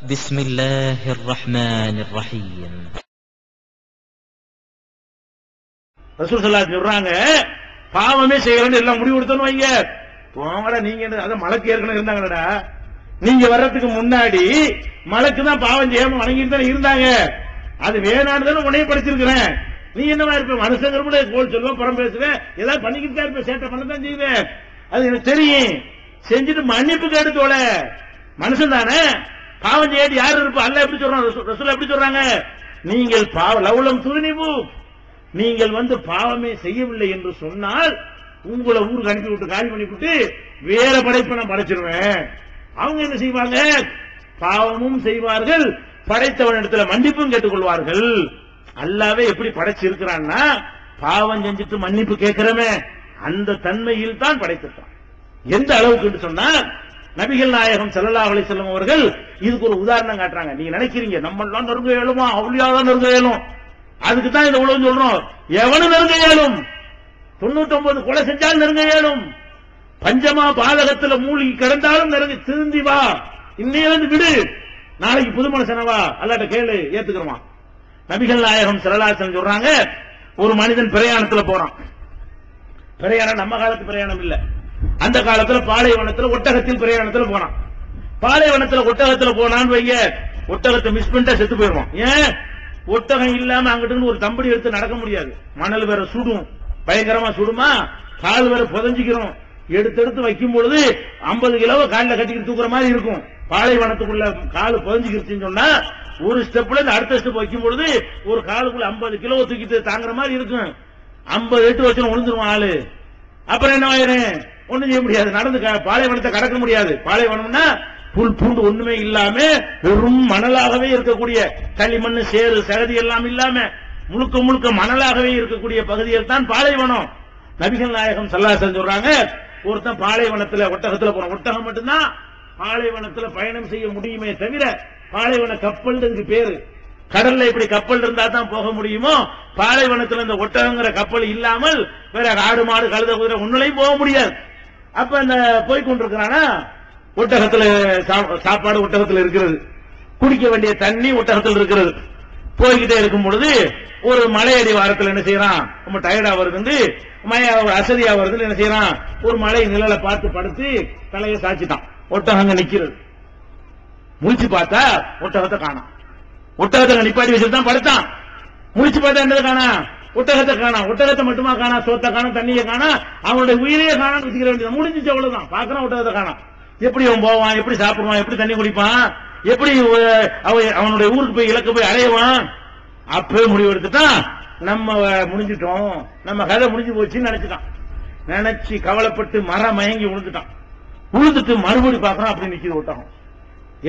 بسم الله الرحمن الرحيم. ரசூல் ஸல்லல்லாஹு அலைஹி சொல்றாங்க, பாவமே செய்யறேன்னு எல்லாம் முடிவு எடுத்தோன்னு வைங்க, போங்கடா நீங்க அத மலக்கு ஏற்கனவே இருந்தாங்கடா, நீங்க வர்றதுக்கு முன்னாடி மலக்கு தான் பாவம் செய்யாம வணங்கிட்டு தானே இருந்தாங்க, அது வேணான்னு தானே உன்னைய படிச்சிருக்கிறேன், நீ என்னவா இருப்ப மனுஷங்கிற கூட கோல் சொல்லுவேன் புறம் பேசுவேன் ஏதாவது பண்ணிக்கிட்டு தான் இருப்ப, சேட்டை பண்ணதான் செய்வேன், அது எனக்கு தெரியும், செஞ்சுட்டு மன்னிப்பு கேட்டுத்தோல மனுஷன் தானே, பாவம் செய்யாட்டி யாரு இருப்பா, அல்ல எப்படி சொல்றாங்க, ரசூல் எப்படி சொல்றாங்க, நீங்கள் லவ்லம் துணிவு, நீங்கள் பாவமே செய்யவில்லை என்று சொன்னால் உங்களை ஊருக்கு அனுப்பி விட்டு காலி பண்ணி விட்டு வேற படைப்பை நான் படைச்சிருவேன். அவங்க என்ன செய்வாங்க, பாவமும் செய்வார்கள், படைத்தவனிடத்துல மன்னிப்பும் கேட்டுக்கொள்வார்கள். அல்லாவே எப்படி படைச்சிருக்கிறான்னா, பாவம் செஞ்சுட்டு மன்னிப்பு கேட்கிறமே அந்த தன்மையில் தான் படைத்திருக்கான். எந்த அளவுக்கு சொன்னா, நபிகள் நாயகம் ஸல்லல்லாஹு அலைஹி வஸல்லம் அவர்கள் இதுக்கு ஒரு உதாரணம் காட்டுறாங்க. நீங்க நினைக்கிறீங்க நம்ம எல்லாம் நெருங்க இயலுமா, அவுலியாதான் நெருங்க இயலும், அதுக்கு தான் இந்த உலகம் சொல்றோம், எவனு நெருங்க இயலும், 99 கொலை செஞ்சாலும் நெருங்க இயலும், பஞ்சமா பாதகத்துல மூழ்கி கிடந்தாலும் நெருங்க, திருந்தி வா, இன்னையிலிருந்து விடு, நாளைக்கு புது மனுஷனவா, அல்லாட்ட கேளு ஏத்துக்கிறோமா. நபிகள் நாயகம் ஸல்லல்லாஹு அலைஹி வஸல்லம் சொல்றாங்க, ஒரு மனிதன் பிரயாணத்துல போறான், பிரயாணம் நம்ம காலத்து பிரயாணம் இல்ல, அந்த காலத்துல பாலைவனத்துல ஒட்டகத்தில் பிரயாணத்துல போனான். பாலைவனத்துல ஒட்டகத்துல போனான்னு வைங்க, ஒட்டகத்தை மிஸ் பண்ணிட்டா செத்து போயிருவான். ஏன், ஒட்டகம் இல்லாம அங்கிட்டு ஒரு தம்படி எடுத்து நடக்க முடியாது, மணல் வேற சுடும், பயங்கரமா சுடுமா, கால் வேற புதஞ்சிக்கிறோம், எடுத்து வைக்கும் பொழுது 50 கிலோவை காலில் கட்டிக்கிட்டு தூக்குற மாதிரி இருக்கும். பாலைவனத்துக்குள்ள காலு புதஞ்சிக்கிருச்சுன்னு சொன்னா ஒரு ஸ்டெப்ல இருந்து அடுத்த ஸ்டெப் வைக்கும் பொழுது ஒரு காலுக்குள்ள 50 கிலோவை தூக்கிட்டு தாங்குற மாதிரி இருக்கும். 50 எட்டு வச்சு விழுந்துருவான் ஆளு. அப்புறம் என்ன ஆயிரும், ஒண்ணும் செய்ய முடியாது, நடந்து பாலைவனத்தை கடக்க முடியாது. பாலைவனம்னா புல் பூண்டு ஒண்ணுமே இல்லாம வெறும் மணலாகவே இருக்கக்கூடிய, களிமண் சேறு சகதி எல்லாம் இல்லாம முழுக்க முழுக்க மணலாகவே இருக்கக்கூடிய பகுதியில் தான் பாலைவனம். நபிகள் நாயகம் ஸல்லல்லாஹு அலைஹி வஸல்லம் சொல்றாங்க, ஒருத்தன் பாலைவனத்துல ஒட்டகத்துல போறான், ஒட்டகம் மட்டும்தான் பாலைவனத்துல பயணம் செய்ய முடியுமே தவிர, பாலைவன கப்பல் பேரு, கடல்ல இப்படி கப்பல் இருந்தா தான் போக முடியுமோ, பாலைவனத்துல இந்த ஒட்டகங்கிற கப்பல் இல்லாமல் வேற ஆடு மாடு கழுத குதிரை ஒன்னுலையும் போக முடியாது. அப்ப அந்த போய்கொண்டிருக்கிறானா, ஒட்டகத்துல சாப்பாடு ஒட்டகத்துல இருக்கிறது, குடிக்க வேண்டிய தண்ணி ஒட்டகத்தில் இருக்கிறது. போய்கிட்டே இருக்கும் பொழுது ஒரு மலையடி வாரத்தில் என்ன செய்யறான், ரொம்ப டயர்டா வருது, அசதியா வருது, என்ன செய்யறான், ஒரு மலை நிழலை பார்த்து படுத்து தலையை சாய்ச்சிட்டான். ஒட்டகங்க நிக்கிறது, முழிச்சு பார்த்தா ஒட்டகத்தை காணாம். ஒட்டகத்தை நிப்பாட்டி வச்சுட்டு தான் படுத்தான். முழிச்சு பார்த்தா என்னது காணா, ஒட்டகத்தை காணா. ஒட்டகத்தை மட்டுமா காணா, சோத்தை காணா, தண்ணியை காணா, அவனுடைய உயிரையே காணா வச்சுக்கிற வேண்டியது, முடிஞ்சிச்சு அவ்வளவுதான். பாக்குறான் ஒட்டகத்தை காணா. எப்படி அவன் போவான், எப்படி சாப்பிடுவான், எப்படி தண்ணி குடிப்பான், எப்படி அவனுடைய ஊருக்கு போய் இலக்கு போய் அடையவான். அப்பவே முடிவு எடுத்துட்டான், நம்ம முடிஞ்சிட்டோம், நம்ம கதை முடிஞ்சு போச்சுன்னு நினைச்சுட்டான். நினைச்சு கவலைப்பட்டு மயங்கி விழுந்துட்டான். விழுந்துட்டு மறுபடி பாக்குறான், அப்படி நிக்குது ஒட்டகம்.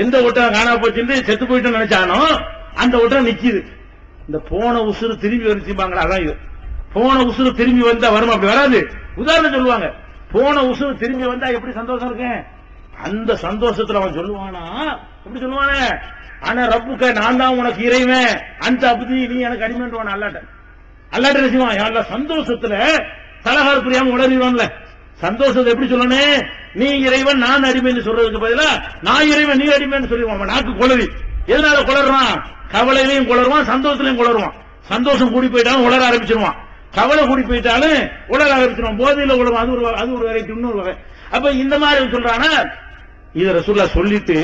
எந்த ஒட்டகம் காணா போச்சுன்னு செத்து போயிட்டு நினைச்சானோ அந்த ஒட்டகம் நிக்குது. இந்த போன உசுறு திரும்பி வந்துச்சுப்பாங்களா, அதான் இது. போன உசுறு திரும்பி வந்தா வரும், அப்படி வராது. உதாரணம் சொல்லுவாங்க, போன உசுறு திரும்பி வந்தா எப்படி சந்தோஷம் இருக்கு, அந்த சந்தோஷத்துல அவன் சொல்லுவானா, எப்படி சொல்லுவானே, ஆனா ரப்புக்க நான் தான் உனக்கு இறைவன், அந்த அப்படி நீ எனக்கு அடிமைன்றான். அல்லாட்ட நினைச்சுவான், எல்லா சந்தோஷத்துல தலகால புரியாம உளறிவான்ல. சந்தோஷத்தை எப்படி சொல்லணும், நீ இறைவன் நான் அடிமைன்னு சொல்றதுக்கு பதிலா நான் இறைவன் நீ அடிமைன்னு சொல்லிடுவான். நாக்கு குளறி, எதனால குளறான், கவலையிலையும் குளருவான், சந்தோஷத்திலையும் குளருவான். சந்தோஷம் கூடி போயிட்டாலும் உளர ஆரம்பிச்சிருவான், கவலை கூடி போயிட்டாலும் உளர ஆரம்பிச்சிருவான், போதையில உளருவான். அது ஒரு வெரைட்டி, இன்னொரு வகை. அப்ப இந்த மாதிரி சொல்றானா, இத ரசூலுல்லாஹ் சொல்லிட்டு,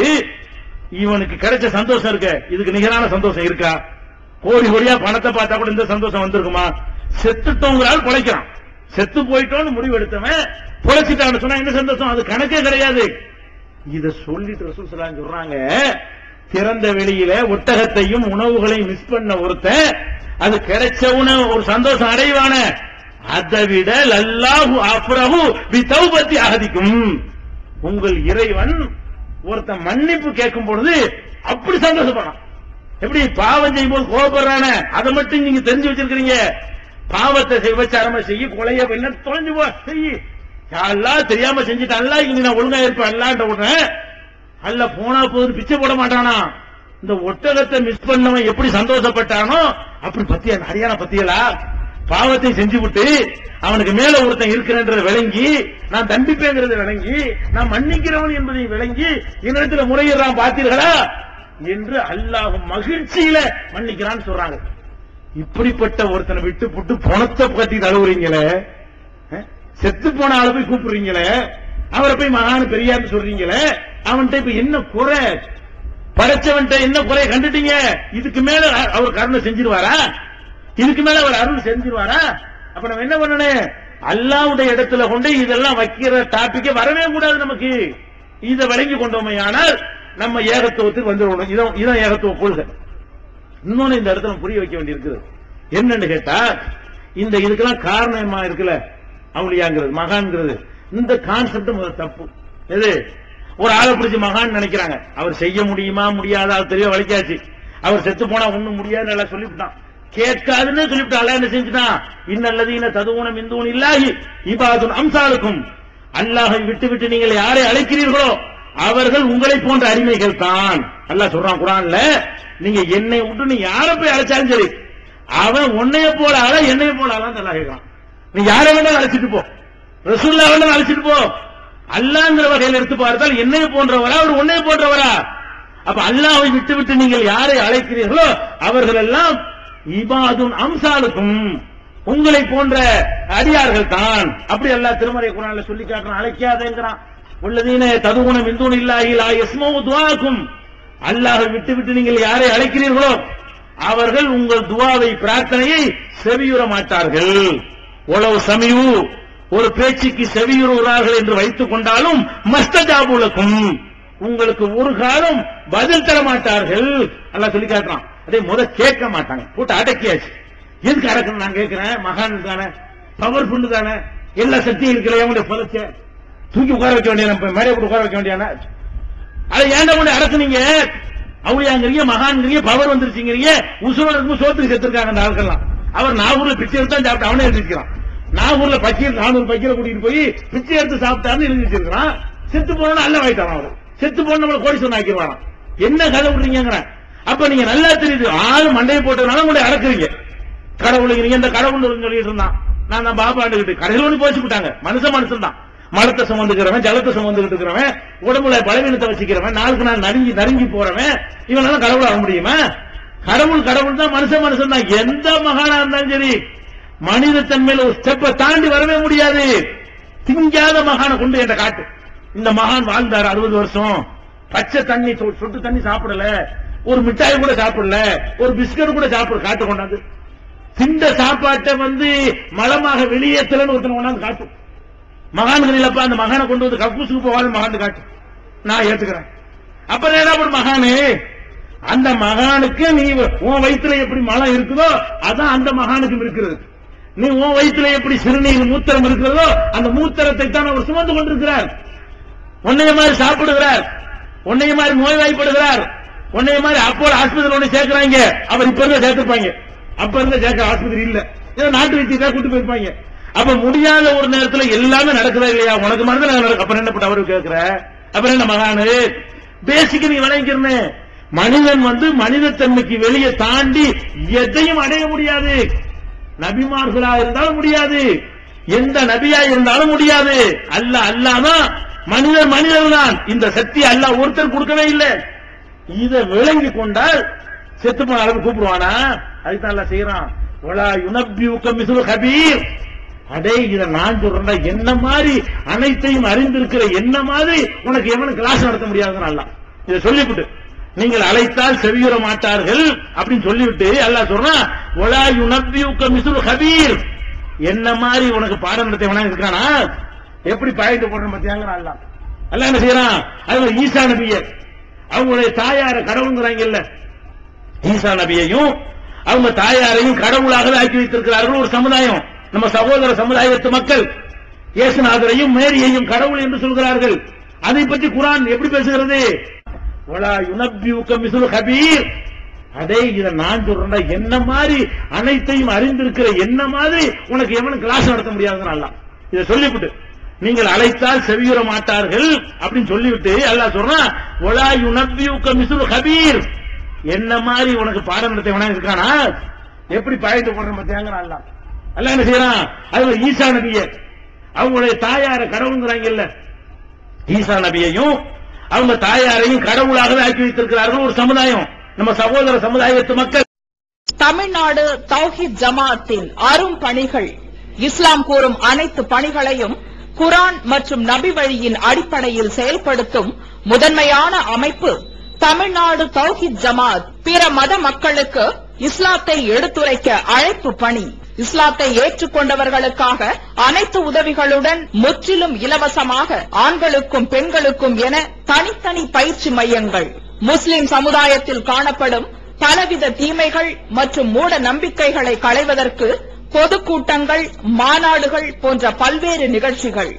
இவனுக்கு கிடைச்ச சந்தோஷம் இருக்க, இதுக்கு நிகரான சந்தோஷம் இருக்கா, கோடி கோடியா பணத்தை பார்த்தா கூட இந்த சந்தோஷம் வந்திருக்குமா. செத்துட்டோங்கிறால் பொழைக்கிறான், செத்து போயிட்டோன்னு முடிவு எடுத்தவன் பொழைச்சிட்டான்னு சொன்னா என்ன சந்தோஷம், அது கணக்கே கிடையாது. இத சொல்லிட்டு ரசூல் ஸல்லல்லாஹு அலைஹி வஸல்லம் சொல்றாங்க, திறந்த வெளியில ஒட்டகத்தையும் உணவுகளையும் மிஸ் பண்ண ஒருத்தன் அது கிடைச்ச உணவு ஒரு சந்தோஷம் அடைவான, அதை விட லல்லாஹு அஃப்ரஹு பி தௌபத்தி அஹதிக்கும், உங்கள் இறைவன் ஒருத்தன் மன்னிப்பு கேட்கும் பொழுது அப்படி சந்தோஷப்படான். எப்படி பாவம் செய்யும் போது கோபப்படுறான, அதை மட்டும் நீங்க தெரிஞ்சு வச்சிருக்கீங்க. பாவத்தை விபச்சாரமா செய்ய, கொலைய என்ன தொலைஞ்சு போ செய்ய, எல்லாம் தெரியாம செஞ்சுட்டு அல்ல இங்க நான் ஒழுங்கா இருப்பேன் அல்லான்ற உடனே அல்ல போனா போது பிச்சை போட மாட்டானா. இந்த ஒட்டகத்தை மிஸ் பண்ணவன் எப்படி சந்தோஷப்பட்டானோ அப்படி பத்தியா ஹரியானா பத்தியலா, பாவத்தை செஞ்சு விட்டு அவனுக்கு மேல ஒருத்தன் இருக்கிறன்றதை விளங்கி, நான் தண்டிப்பேங்கிறத விளங்கி, நான் மன்னிக்கிறவன் என்பதை விளங்கி என்னிடத்துல முறையிடறான். பார்த்தீர்களா, என்று அல்லாஹ் மகிழ்ச்சியில மன்னிக்கிறான்னு சொல்றாங்க. இப்படிப்பட்ட ஒருத்தனை விட்டு புட்டு பணத்தை கட்டி தழுவுறீங்களே, செத்து போன ஆளை போய் கூப்பிடுறீங்களே, அவரை போய் மகான் பெரியார்னு சொல்றீங்களே, அவன்கிட்ட இப்ப என்ன குறை? படைச்சவன்ட்ட என்ன குறைய கண்டுட்டீங்க? இதுக்கு மேல அவர் கருணை செஞ்சிருவாரா? இதுக்கு மேல அவர் அருள் செஞ்சிருவாரா? அப்ப நம்ம என்ன பண்ணணும்? அல்லாஹ்வுடைய இடத்துல கொண்டு இதெல்லாம் வைக்கிற டாபிக்கே வரவே கூடாது. நமக்கு இதை வழங்கி கொண்டோமே ஆனால் நம்ம ஏகத்துவத்துக்கு வந்துடணும். இதான் ஏகத்துவ கொள்கை. இன்னொன்னு இந்த இடத்துல புரிய வைக்க வேண்டி இருக்குது. என்னன்னு கேட்டா, இந்த இதுக்கெல்லாம் காரணமா இருக்குல்ல அவுலியாங்கிறது, மகான்ங்கிறது, இந்த கான்செப்ட் முதல் தப்பு. எது? ஒரு ஆளை பிடிச்சி மகான் நினைக்கிறாங்க. அவர் செய்ய முடியுமா முடியாதா அது தெரிய வலிக்காச்சு. அவர் செத்து போனா ஒண்ணும் முடியாது நல்லா சொல்லிவிட்டான். கேட்காதுன்னு சொல்லிவிட்டான். என்ன செஞ்சுட்டான்? இன்னல்லதீன ததுவுன மின் தூனில்லாஹி இபாதுன் அம்சாலுக்கும். அல்லாஹை விட்டு விட்டு நீங்கள் யாரை அழைக்கிறீர்களோ அவர்கள் உங்களை போன்ற அடிமைகள் தான். அல்லாஹ் சொல்றான் குர்ஆன்ல, நீங்க என்னை விட்டு நீ யாரை போய் அழைச்சாலும் சரி, அவன் உன்னைய போல ஆள என்னைய போல ஆளான்னு அல்லாஹ் கேட்கிறான். நீ யாரை வேணாலும் அழைச்சிட்டு போ, ரசூலுல்லாஹ் வேணாலும் அழைச்சிட்டு போ. அல்லாஹ்ங்கிற வகையில் எடுத்து பார்த்தால் என்னைய போன்றவரா அவர் உன்னைய போன்றவரா? அப்ப அல்லாஹ்வை விட்டு விட்டு நீங்கள் யாரை அழைக்கிறீர்களோ அவர்கள் எல்லாம் இபாதுன் அம்சாலுக்கும், உங்களை போன்ற அடியார்கள் தான். அப்படி அல்லாஹ் திருமறை குர்ஆன்ல சொல்லி காட்டுறான். அழைக்காதேங்கறான். வல்லதீன ததுவுன மின் தூனில்லாஹி லா யஸ்மஉ துஆக்கும். அல்லாஹ்வை விட்டு விட்டு நீங்கள் யாரை அழைக்கிறீர்களோ அவர்கள் உங்கள் துஆவை பிரார்த்தனையை செவியுற மாட்டார்கள். உலவு சமியு, ஒரு பேச்சுக்கு செவியுறுகிறார்கள் என்று வைத்துக் கொண்டாலும் மஸ்தஜாபுலக்கும், உங்களுக்கு ஒரு காலம் பதில் தர மாட்டார்கள். அல்லாஹ் சொல்லி காட்டுறான். அதே கேட்க மாட்டாங்க, போட்டு அடக்கியாச்சு. எதுக்கு அடக்கணும் நான் கேட்கிறேன்? மகான் தானே, பவர்ஃபுல் தானே, எல்லா சக்தியும் இருக்கிற அவங்களுடைய புலச்ச தூக்கி உட்கார வைக்க வேண்டிய, மேலே போட்டு உட்கார வைக்க வேண்டியான, அதை ஏண்ட கொண்டு அடக்குனீங்க? அவுளியாங்கிறீங்க, மகான்கிறீங்க, பவர் வந்துருச்சுங்கிறீங்க. உசுரோட இருக்கும் சோத்துக்கு செத்துருக்காங்க அந்த ஆட்கள்லாம். அவர் நாகூர்ல பிச்சை எடுத்து சாப்பிட்டு அவனே எழுதிக்கிறான். நாகூர்ல பக்கீர் 400 பக்கீரை கூட்டிட்டு போய் பிச்சை எடுத்து சாப்பிட்டாருன்னு எழுதி வச்சிருக்கான். செத்து போனா அல்ல வாய்ட்டான். அவர் செத்து போன நம்மளை கோடீஸ்வரன் ஆக்கிடுவாராம். என்ன கதை விடுறீங்க? அப்ப நீங்க நல்லா தெரியுது, ஆளு மண்டையை போட்டதுனால உங்களை அடக்குறீங்க. கடவுளுங்க இந்த கடவுள் சொல்லிட்டு இருந்தான். நான் பாபாண்டுகிட்டு கடையில் ஒண்ணு போச்சு விட்டாங்க. மனுஷன் தான். மலத்தை சுமந்துக்கிறவன், ஜலத்தை சுமந்துகிட்டு இருக்கிறவன், உடம்புல பலவீனத்தை வச்சுக்கிறவன், நாளுக்கு நாள் நடுங்கி போறவன், இவனால கடவுள் ஆக முடியுமா? கடவுள் தான், மனுஷன் தான். எந்த மகானா இருந்தாலும் சரி, மனித தன்மையில ஒரு ஸ்டெப்பை தாண்டி வரவே முடியாது. திங்காத மகானை கொண்டு என்ற காட்டு. இந்த மகான் வாழ்ந்தார் 60 வருஷம், பச்சை தண்ணி சொட்டு தண்ணி சாப்பிடல, ஒரு மிட்டாய் கூட சாப்பிடல, ஒரு பிஸ்கட் கூட சாப்பிட காட்டு கொண்டாந்து, திண்ட சாப்பாட்டை மலமாக வெளியேற்றலன்னு ஒருத்தன் கொண்டாந்து காட்டு. மகான்கள் இல்லப்பா, அந்த மகானை கொண்டு வந்து கக்கூசுக்கு போவாது மகான் காட்டு. நான் ஏத்துக்கிறேன். அப்புறம் என்ன ஒரு மகானு, அந்த மகானுக்கு நீ உன் வயிற்றுல எப்படி மலம் இருக்குதோ அதான் அந்த மகானுக்கும் இருக்கிறது. நீ உன் வயிற்றுல எப்படி சிறுநீர் மூத்திரம் இருக்கிறதோ அந்த மூத்திரத்தை தான் அவர் சுமந்து கொண்டிருக்கிறார். உன்னைய மாதிரி சாப்பிடுகிறார், உன்னைய மாதிரி நோய்வாய்ப்படுகிறார், உன்னைய மாதிரி அப்போ ஆஸ்பத்திரி ஒண்ணு சேர்க்கிறாங்க. அவர் இப்ப இருந்த சேர்த்திருப்பாங்க, அப்ப இருந்த சேர்க்க ஆஸ்பத்திரி இல்ல, ஏதோ நாட்டு வைத்தியத்தை கூட்டு போயிருப்பாங்க. அப்ப முடியாத ஒரு நேரத்தில் எல்லாமே நடக்குதா இல்லையா? உனக்கு மட்டும் நடக்கும். அப்புறம் என்ன பண்ண அவரு கேட்கிற? அப்புறம் என்ன மகானு? பேசிக்க நீ விளங்கிக்கிறேன். மனிதன் மனிதத்தன்மைக்கு வெளியே தாண்டி எதையும் அடைய முடியாது. நபிமார்களா இருந்தாலும் முடியாது, எந்த நபியா இருந்தாலும் முடியாது. அல்லாதான் மனிதர் தான். இந்த சக்தி அல்லாஹ் ஒருத்தர் கொடுக்கவே இல்லை. இதை விளங்கி கொண்டால் செத்து போன அளவு கூப்பிடுவானா? அதுதான் அல்லாஹ் செய்யறான். வலா யுனப்பியுக மிஸ்லு கபீர். அடே, இதை நான் சொல்றேன், என்ன மாதிரி அனைத்தையும் அறிந்திருக்கிற என்ன மாதிரி உனக்கு எவனும் கிளாஸ் நடத்த முடியாதுன்னு அல்லாஹ் இதை சொல்லிவிட்டு, நீங்கள் அழைத்தால் செவியுற மாட்டார்கள் அப்படின்னு சொல்லிவிட்டு அல்லாஹ் சொல்றான், வலா யுனப்பியுக மிஸ்லு கபீர். என்ன மாதிரி உனக்கு பாடம் நடத்த வேணா இருக்கானா? எப்படி பாயிண்ட் போடுற பத்தியாங்க அல்லாஹ். அல்லாஹ் என்ன செய்யறான்? அது ஈசா நபியை, அவங்களுடைய தாயார கடவுள்ங்கிறாங்கல்ல, ஈசா நபியையும் அவங்க தாயாரையும் கடவுளாகவே ஆக்கி வைத்திருக்கிறார்கள் ஒரு சமுதாயம். நம்ம சகோதர சமுதாயத்து மக்கள் இயேசுநாதரையும் மேரியையும் கடவுள் என்று சொல்கிறார்கள். அதை பற்றி குர்ஆன் எப்படி பேசுகிறது? வலா யுனப்பியுக மிஸ்லு கபீர். அடே, இதை நான் சொல்றேன், என்ன மாதிரி அனைத்தையும் அறிந்திருக்கிற என்ன மாதிரி உனக்கு எவனும் கிளாஸ் நடத்த முடியாதுன்னு அல்லாஹ் இதை சொல்லிவிட்டு, நீங்கள் அழைத்தால் செவியுற மாட்டார்கள் அப்படின்னு சொல்லிவிட்டு அல்லாஹ் சொல்றான், வலா யுனப்பியுக மிஸ்லு கபீர். என்ன மாதிரி உனக்கு பாடம் நடத்த வேணா இருக்கானா? எப்படி பாயிண்ட் போடுற பத்தியாங்க அல்லாஹ். அல்லாஹ் என்ன செய்யறான்? அது ஈசா நபியை, அவங்களுடைய தாயார கடவுள்ங்கிறாங்கல்ல, ஈசா நபியையும் அவங்க தாயாரையும் கடவுளாகவே ஆக்கி வைத்திருக்கிறார்கள் ஒரு சமுதாயம், நம்ம சகோதர சமுதாயத்து மக்கள். தமிழ்நாடு தௌஹீத் ஜமாஅத்தின் அரும் பணிகள், இஸ்லாம் கூறும் அனைத்து பணிகளையும் குர்ஆன் மற்றும் நபி வழியின் அடிப்படையில் செயல்படுத்தும் முதன்மையான அமைப்பு தமிழ்நாடு தௌஹீத் ஜமாஅத். பிற மத மக்களுக்கு இஸ்லாத்தை எடுத்துரைக்க அழைப்பு பணி, இஸ்லாத்தை ஏற்றுக்கொண்டவர்களுக்காக அனைத்து உதவிகளுடன் முற்றிலும் இலவசமாக ஆண்களுக்கும் பெண்களுக்கும் என தனித்தனி பயிற்சி மையங்கள், முஸ்லிம் சமுதாயத்தில் காணப்படும் பலவித தீமைகள் மற்றும் மூட நம்பிக்கைகளை களைவதற்கு பொதுக்கூட்டங்கள், மாநாடுகள் போன்ற பல்வேறு நிகழ்ச்சிகள்,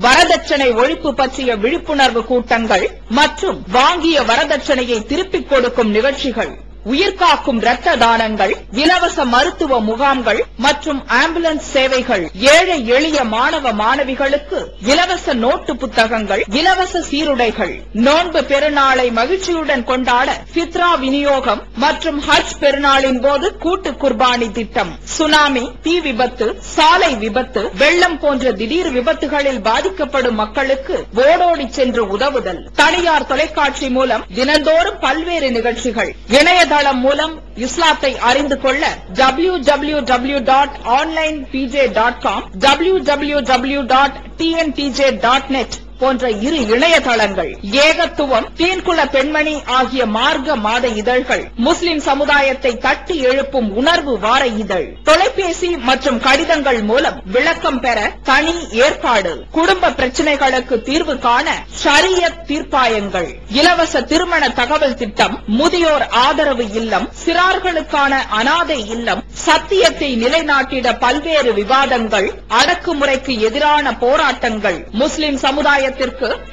வரதட்சணை ஒழிப்பு பற்றிய விழிப்புணர்வு கூட்டங்கள் மற்றும் வாங்கிய வரதட்சணையை திருப்பிக் கொடுக்கும் நிகழ்ச்சிகள், உயிர்காக்கும் இரத்த தானங்கள், இலவச மருத்துவ முகாம்கள் மற்றும் ஆம்புலன்ஸ் சேவைகள், ஏழை எளிய மாணவ மாணவிகளுக்கு இலவச நோட்டு புத்தகங்கள், இலவச சீருடைகள், நோன்பு பெருநாளை மகிழ்ச்சியுடன் கொண்டாட ஃபித்ரா விநியோகம் மற்றும் ஹஜ் பெருநாளின் போது கூட்டு குர்பானி திட்டம், சுனாமி, தீ விபத்து, சாலை விபத்து, வெள்ளம் போன்ற திடீர் விபத்துகளில் பாதிக்கப்படும் மக்களுக்கு ஓடோடி சென்று உதவுதல், தனியார் தொலைக்காட்சி மூலம் தினந்தோறும் பல்வேறு நிகழ்ச்சிகள், இணையதளம் மூலம் இஸ்லாத்தை அறிந்து கொள்ள www.onlinepj.com, www.tntj.net போன்ற இரு இணையதளங்கள், ஏகத்துவம், தீன்குல பெண்மணி ஆகிய மார்க்க மாத இதழ்கள், முஸ்லிம் சமுதாயத்தை தட்டி எழுப்பும் உணர்வு வார இதழ், தொலைபேசி மற்றும் கடிதங்கள் மூலம் விளக்கம் பெற தனி ஏற்பாடு, குடும்ப பிரச்சினைகளுக்கு தீர்வு காண ஷரியத் தீர்ப்பாயங்கள், இலவச திருமண தகவல் திட்டம், முதியோர் ஆதரவு இல்லம், சிறார்களுக்கான அனாதை இல்லம், சத்தியத்தை நிலைநாட்டிட பல்வேறு விவாதங்கள், அடக்குமுறைக்கு எதிரான போராட்டங்கள், முஸ்லிம் சமுதாயத்திற்கு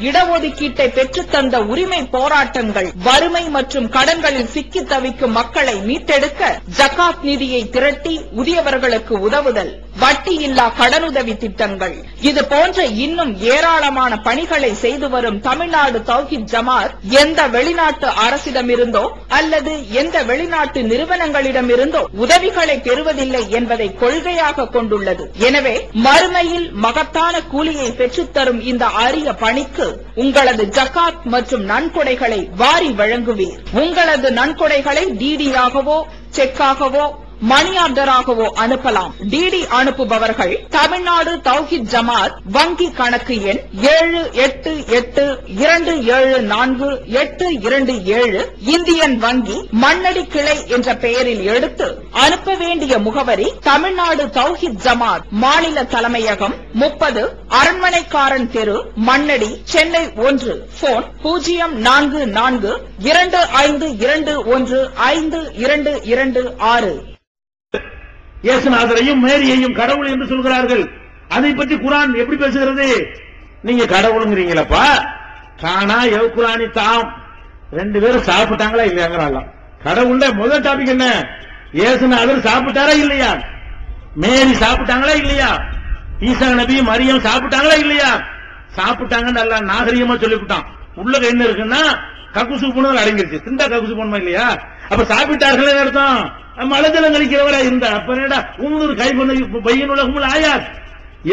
இடஒதுக்கீட்டை பெற்றுத்தந்த உரிமை போராட்டங்கள், வறுமை மற்றும் கடன்களில் சிக்கி தவிக்கும் மக்களை மீட்டெடுக்க ஜகாத் நிதியை திரட்டி உரியவர்களுக்கு உதவுதல், வட்டியில்லா கடனுதவி திட்டங்கள், இது போன்ற இன்னும் ஏராளமான பணிகளை செய்து வரும் தமிழ்நாடு தௌஹீத் ஜமாஅத் எந்த வெளிநாட்டு அரசிடமிருந்தோ அல்லது எந்த வெளிநாட்டு நிறுவனங்களிடமிருந்தோ உதவிகளை பெறுவதில்லை என்பதை கொள்கையாக கொண்டுள்ளது. எனவே மறுமையில் மகத்தான கூலியை பெற்றுத்தரும் இந்த அரிய பணிக்கு உங்களது ஜகாத் மற்றும் நன்கொடைகளை வாரி வழங்குவீர். உங்களது நன்கொடைகளை டிடியாகவோ செக்காகவோ மணி ஆர்டராகவோ அனுப்பலாம். டிடி அனுப்புபவர்கள் தமிழ்நாடு தௌஹீத் ஜமாஅத் வங்கி கணக்கு எண் 7882748227 இந்தியன் வங்கி மண்ணடி கிளை என்ற பெயரில் எடுத்து அனுப்ப வேண்டிய முகவரி தமிழ்நாடு தௌஹீத் ஜமாஅத் மாநில தலைமையகம் 30 அரண்மனைக்காரன் தெரு மண்ணடி சென்னை 1. போன் 0442515226. இயேசுநாதரையும் மேரியையும் கடவுள் என்று சொல்கிறார்கள். அதை பற்றி குர்ஆன் எப்படி பேசுகிறது? நீங்க கடவுளுங்கிறீங்களப்பா, கானா யவ்குரானி தாம், ரெண்டு பேரும் சாப்பிட்டாங்களா இல்லையாங்கிறாங்க. கடவுள்ல முதல் டாபிக் என்ன? இயேசுநாதர் சாப்பிட்டாரா இல்லையா? மேரி சாப்பிட்டாங்களா இல்லையா? ஈசா நபி மரியம் சாப்பிட்டாங்களா இல்லையா? சாப்பிட்டாங்கன்னு எல்லாம் நாகரிகமா சொல்லிவிட்டான். உள்ள என்ன இருக்குன்னா கக்குசு போனது அடங்கிருச்சு. திண்டா கக்குசு போனமா இல்லையா? அப்ப சாப்பிட்டார்கள் அர்த்தம். மலஜலம் கழிக்கிறவரா இருந்தா அப்ப என்னடா உங்களூர் கை பண்ண பையன் உலகமும் ஆயாத்.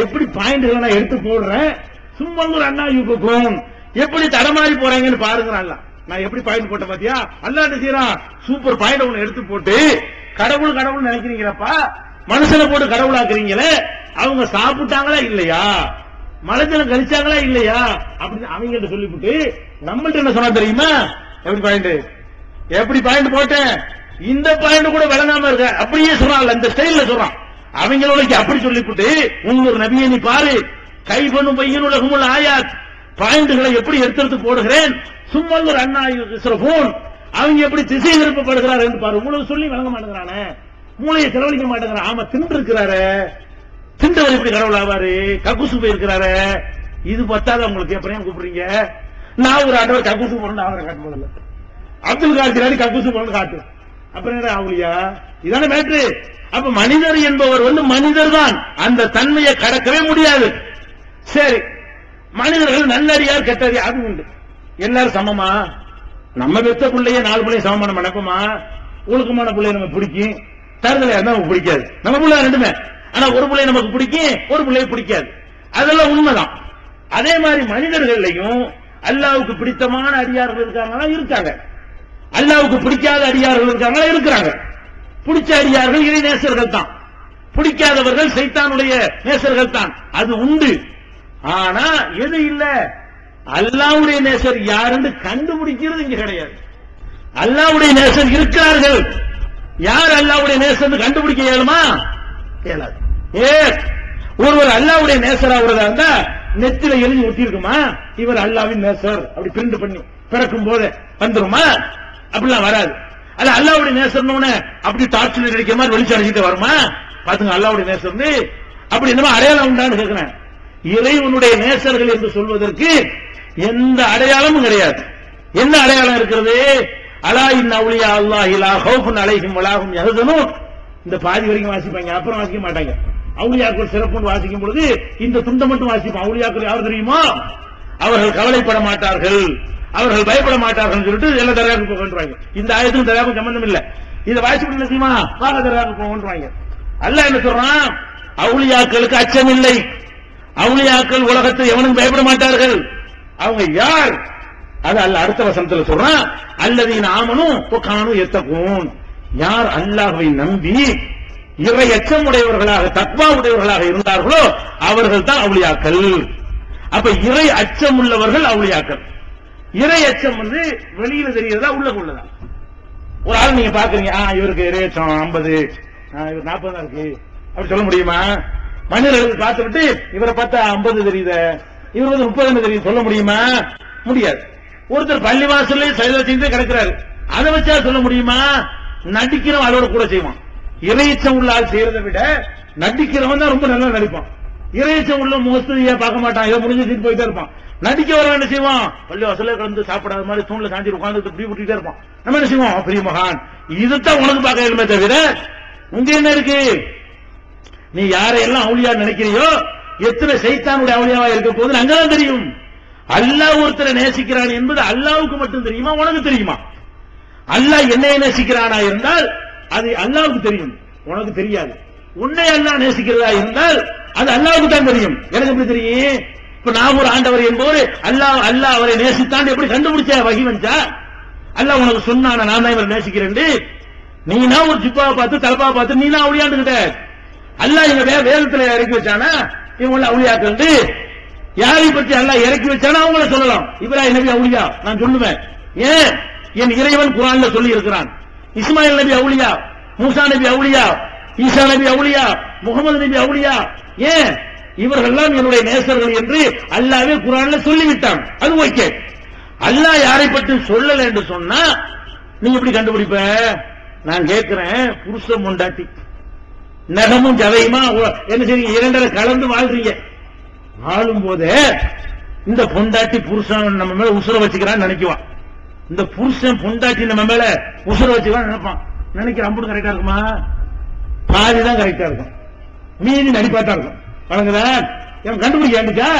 எப்படி பாயிண்ட்களை நான் எடுத்து போடுறேன், சும்மா ஒரு அண்ணா யூக்கும் எப்படி தடமாறி போறாங்கன்னு பாருங்க. நான் எப்படி பாயிண்ட் போட்ட பாத்தியா? அல்லாட்ட செய்யறான் சூப்பர் பாயிண்ட் ஒண்ணு எடுத்து போட்டு கடவுள் கடவுள் நினைக்கிறீங்களப்பா, மனுஷனை போட்டு கடவுளாக்குறீங்களே. அவங்க சாப்பிட்டாங்களா இல்லையா, மலஜலம் கழிச்சாங்களா இல்லையா அப்படின்னு அவங்க சொல்லிவிட்டு நம்மள்ட்ட என்ன சொன்னா தெரியுமா? எப்படி பாயிண்ட் போட்டேன், இந்த பாயிண்ட் கூட விளங்காம இருக்க அப்படியே சொல்றாங்க. அந்த ஸ்டைல்ல சொல்றான் அவங்களோட அப்படி சொல்லிவிட்டு உங்களோட நபியை நீ பாரு, கை பண்ணும் பையனோட குமுல் ஆயாத் பாயிண்ட்களை எப்படி எடுத்து போடுகிறேன். சும்மா ஒரு அண்ணா போன் அவங்க எப்படி திசை திருப்பப்படுகிறார் என்று பாரு. உங்களுக்கு சொல்லி விளங்க மாட்டேங்கிறானே, மூளையை செலவழிக்க மாட்டேங்கிறான். ஆமா தின்று இருக்கிறாரு, திண்டவர் எப்படி கடவுள் ஆவாரு? கக்குசு போயிருக்கிறாரு. இது பத்தாத உங்களுக்கு எப்படியும் கூப்பிடுறீங்க. நான் ஒரு ஆண்டவர் கக்குசு போறேன் அவரை காட்டு போதில்ல, அப்துல் காதிர் கக்குசு போறேன்னு காட்டு. அப்புறம் என்ன ஆகுலியா? இதான மேட்ரு. அப்ப மனிதர் என்பவர் மனிதர் தான், அந்த தன்மையை கடக்கவே முடியாது. சரி, மனிதர்கள் நல்லடியார் கெட்டடியார் அது உண்டு. எல்லாரும் சமமா? நம்ம பெத்த பிள்ளைய 4 பிள்ளைய சமமான நினைப்போமா? ஒழுக்கமான பிள்ளைய நமக்கு பிடிக்கும், தருதலையா நமக்கு பிடிக்காது. நம்ம பிள்ளை ரெண்டுமே. ஆனா ஒரு பிள்ளைய நமக்கு பிடிக்கும், ஒரு பிள்ளைய பிடிக்காது. அதெல்லாம் உண்மைதான். அதே மாதிரி மனிதர்களையும் அல்லாஹ்வுக்கு பிடித்தமான அடியார்கள் இருக்காங்களா? இருக்காங்க. அல்லாஹ்வுக்கு பிடிக்காத அடியார்கள் இருக்காங்களா? இருக்கிறாங்க. பிடிச்ச அடியார்கள் இறை நேசர்கள் தான், பிடிக்காதவர்கள் சைத்தானுடைய நேசர்கள் தான், அது உண்டு. ஆனா எது இல்ல, அல்லாஹ்வுடைய நேசர் யாருன்னு கண்டுபிடிக்கிறது இங்க கிடையாது. அல்லாஹ்வுடைய நேசர் இருக்கிறார்கள், யார் அல்லாஹ்வுடைய நேசர் கண்டுபிடிக்க இயலுமா? இயலாது. ஒருவர் அல்லாஹ்வுடைய நேசர் ஆகிறதா இருந்தா நெத்தில எழுதி ஒட்டி இருக்குமா இவர் அல்லாஹ்வின் நேசர் அப்படி பிரிண்ட் பண்ணி பிறக்கும் போது வந்துருமா? அப்படிலாம் வராது. அல்ல அல்லாஹ்வுடைய நேசர்னு அப்படி டார்ச்சில் அடிக்கிற மாதிரி வெளிச்சம் அடிச்சுட்டு வருமா? பாத்துங்க அல்லாஹ்வுடைய நேசர்னு அப்படி என்னமா அடையாளம் உண்டான்னு கேட்கிறேன். இறைவனுடைய நேசர்கள் என்று சொல்வதற்கு எந்த அடையாளமும் கிடையாது. என்ன அடையாளம் இருக்கிறது? அலா இன் அவுலியா அல்லாஹி லா ஹவுஃபுன் அலைஹிம் வலா ஹும் யஹ்சனூன். இந்த பாதி வரைக்கும் வாசிப்பாங்க, அப்புறம் வாசிக்க மாட்டாங்க. அவுலியாக்கள் சிறப்புன்னு வாசிக்கும் பொழுது இந்த துண்டை மட்டும் வாசிப்பான். அவுலியாக்கள் யார் தெரியுமா? அவர்கள் கவலைப்பட மாட்டார்கள், அவர்கள் பயப்பட மாட்டார்கள் சொல்லிட்டு எல்லா தர்காவுக்கு போகன்றாங்க. இந்த ஆயத்துக்கும் தர்காவுக்கு சம்பந்தம் இல்ல. இதை வாசிப்பு என்ன செய்யுமா? வாக தர்காவுக்கு போகன்றாங்க. அல்லாஹ் என்ன சொல்றான்? அவுலியாக்களுக்கு அச்சம் இல்லை, அவுலியாக்கள் உலகத்தில் எவனும் பயப்பட மாட்டார்கள். அவங்க யார்? அது அல்லாஹ் அடுத்த வசனத்துல சொல்றான், அல்லதீன ஆமனூ வகானூ யத்தகூன். யார் அல்லாஹ்வை நம்பி இறை அச்சம் உடையவர்களாக தக்வா உடையவர்களாக இருந்தார்களோ அவர்கள் தான் அவுலியாக்கள். அப்ப இறை அச்சம் உள்ளவர்கள் அவுலியாக்கள். இறை அச்சம் வெளியில தெரிகிறதா உள்ள உள்ளதா? ஒரு ஆள் நீங்க பாக்குறீங்க, இவருக்கு இறை அச்சம் 50, இவர் 40 தான் இருக்கு அப்படி சொல்ல முடியுமா? மனிதர்களுக்கு பார்த்து விட்டு இவரை பார்த்தா 50 தெரியுது, இவர் 30 தெரியுது சொல்ல முடியுமா? முடியாது. ஒருத்தர் பள்ளிவாசல்ல செயலை செய்து கிடக்கிறாரு, அதை வச்சா சொல்ல முடியுமா? நடிக்கிறவன் அதோட கூட செய்வான். இறையச்சம் உள்ள ஆள் செய்யறதை விட நடிக்கிறவன் தான் ரொம்ப நல்லா நடிப்பான். இறையச்சம் உள்ள முகஸ்திரியா பார்க்க மாட்டான், இதை முடிஞ்சு போயிட்டே இருப்பான். நடிக்க வரவன் என்ன செய்வான்? பள்ளிவாசல்ல கலந்து சாப்பிடாத மாதிரி தூண்ல சாஞ்சி உட்கார்ந்து இப்படி விட்டுட்டே இருப்பான். நம்ம என்ன செய்வோம்? பெரிய மகான், இதுதான் உனக்கு பார்க்க இயலுமே தவிர உங்க என்ன இருக்கு? நீ யாரையெல்லாம் அவுலியா நினைக்கிறியோ, எத்தனை சைத்தானுடைய அவுலியாவா இருக்க போது அங்கதான் தெரியும். அல்லாஹ் ஒருத்தரை நேசிக்கிறான் என்பது அல்லாஹ்வுக்கு மட்டும் தெரியுமா? உனக்கு தெரியுமா? அல்லாஹ் என்னைய நேசிக்கிறானா இருந்தால் அது அல்லாஹ்வுக்கு தெரியும், உனக்கு தெரியாது. உன்னை அல்லாஹ் நேசிக்கிறதா இருந்தால் அது அல்லாஹ்வுக்கு தான் தெரியும், எனக்கு எப்படி தெரியும்? இப்ப நான் ஒரு ஆண்டவர் என்போது அல்லாஹ் அவரை நேசித்தான் எப்படி கண்டுபிடிச்ச? வகி வந்தா அல்லாஹ் உனக்கு சொன்னான நான் தான் இவரை நேசிக்கிறேன். நீனா ஒரு ஜிப்பாவை பார்த்து தலப்பா பார்த்து நீனா அவுளியாண்டுகிட்ட அல்லாஹ் எங்க வேதத்துல இறக்கி வச்சானா இவங்கள அவுளியாக்கள். யாரை பற்றி அல்லாஹ் இறக்கி வச்சானா அவங்கள சொல்லலாம். இப்ராஹிம் நபி அவுலியா நான் சொல்லுவேன். ஏன்? என் இறைவன் குர்ஆன்ல சொல்லி இருக்கிறான். இஸ்மாயில் நபி அவுலியா, மூசா நபி அவுலியா, ஈசா நபி அவுலியா, முகமது நபி அவுலியா. ஏன்? இவர்கள்லாம் என்னுடைய நேசர்கள் என்று அல்லாஹ்வே குர்ஆன்ல சொல்லிவிட்டான். அது ஓகே. அல்லாஹ் யாரை பற்றி சொல்லல என்று சொன்னா நீங்க எப்படி கண்டுபிடிப்ப? நான் கேட்கிறேன், புருஷன் பொண்டாட்டி நகமும் ஜவையுமா என்ன செய்றீங்க? இரண்டரை கலந்து வாழ்றீங்க. வாழும் போதே இந்த பொண்டாட்டி புருஷன் நம்ம மேல உசுர வச்சுக்கிறான்னு நினைக்குவான். இந்த புருஷன் பொண்டாட்டி நம்ம மேல உசுர வச்சுக்கிறான்னு நினைப்பான். நினைக்கிற அம்புடு கரெக்டா இருக்குமா? பாதிதான் கரெக்டா இருக்கும், மீதி நடிப்பாட்டா இருக்கும். வணங்குதா? கண்டுபிடிக்கா?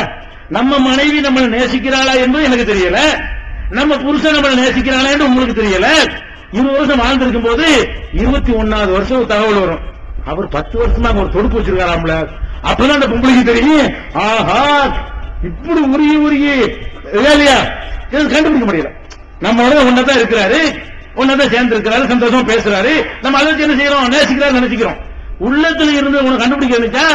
நம்ம மனைவி நம்மளை நேசிக்கிறாளா என்பது எனக்கு தெரியல, நம்ம புருஷன் நம்மளை நேசிக்கிறாளா என்று உங்களுக்கு தெரியல. 20 வருஷம் வாழ்ந்திருக்கும் போது 21வது வருஷம் ஒரு தகவல் வரும், அவர் 10 வருஷமா ஒரு தொடுப்பு வச்சிருக்காராம்ல. அப்பதான் அந்த பொம்பளைக்கு தெரியும், ஆஹா இப்படி உருகி இல்லையா கண்டுபிடிக்க முடியல. நம்மளோட ஒன்னதான் இருக்கிறாரு, ஒன்னதான் சேர்ந்து இருக்கிறாரு, சந்தோஷமா பேசுறாரு, நம்ம அதை என்ன செய்யறோம்? நேசிக்கிறாரு நினைச்சுக்கிறோம். உள்ளத்துல இருந்து உனக்கு கண்டுபிடிக்க இருந்துச்சா?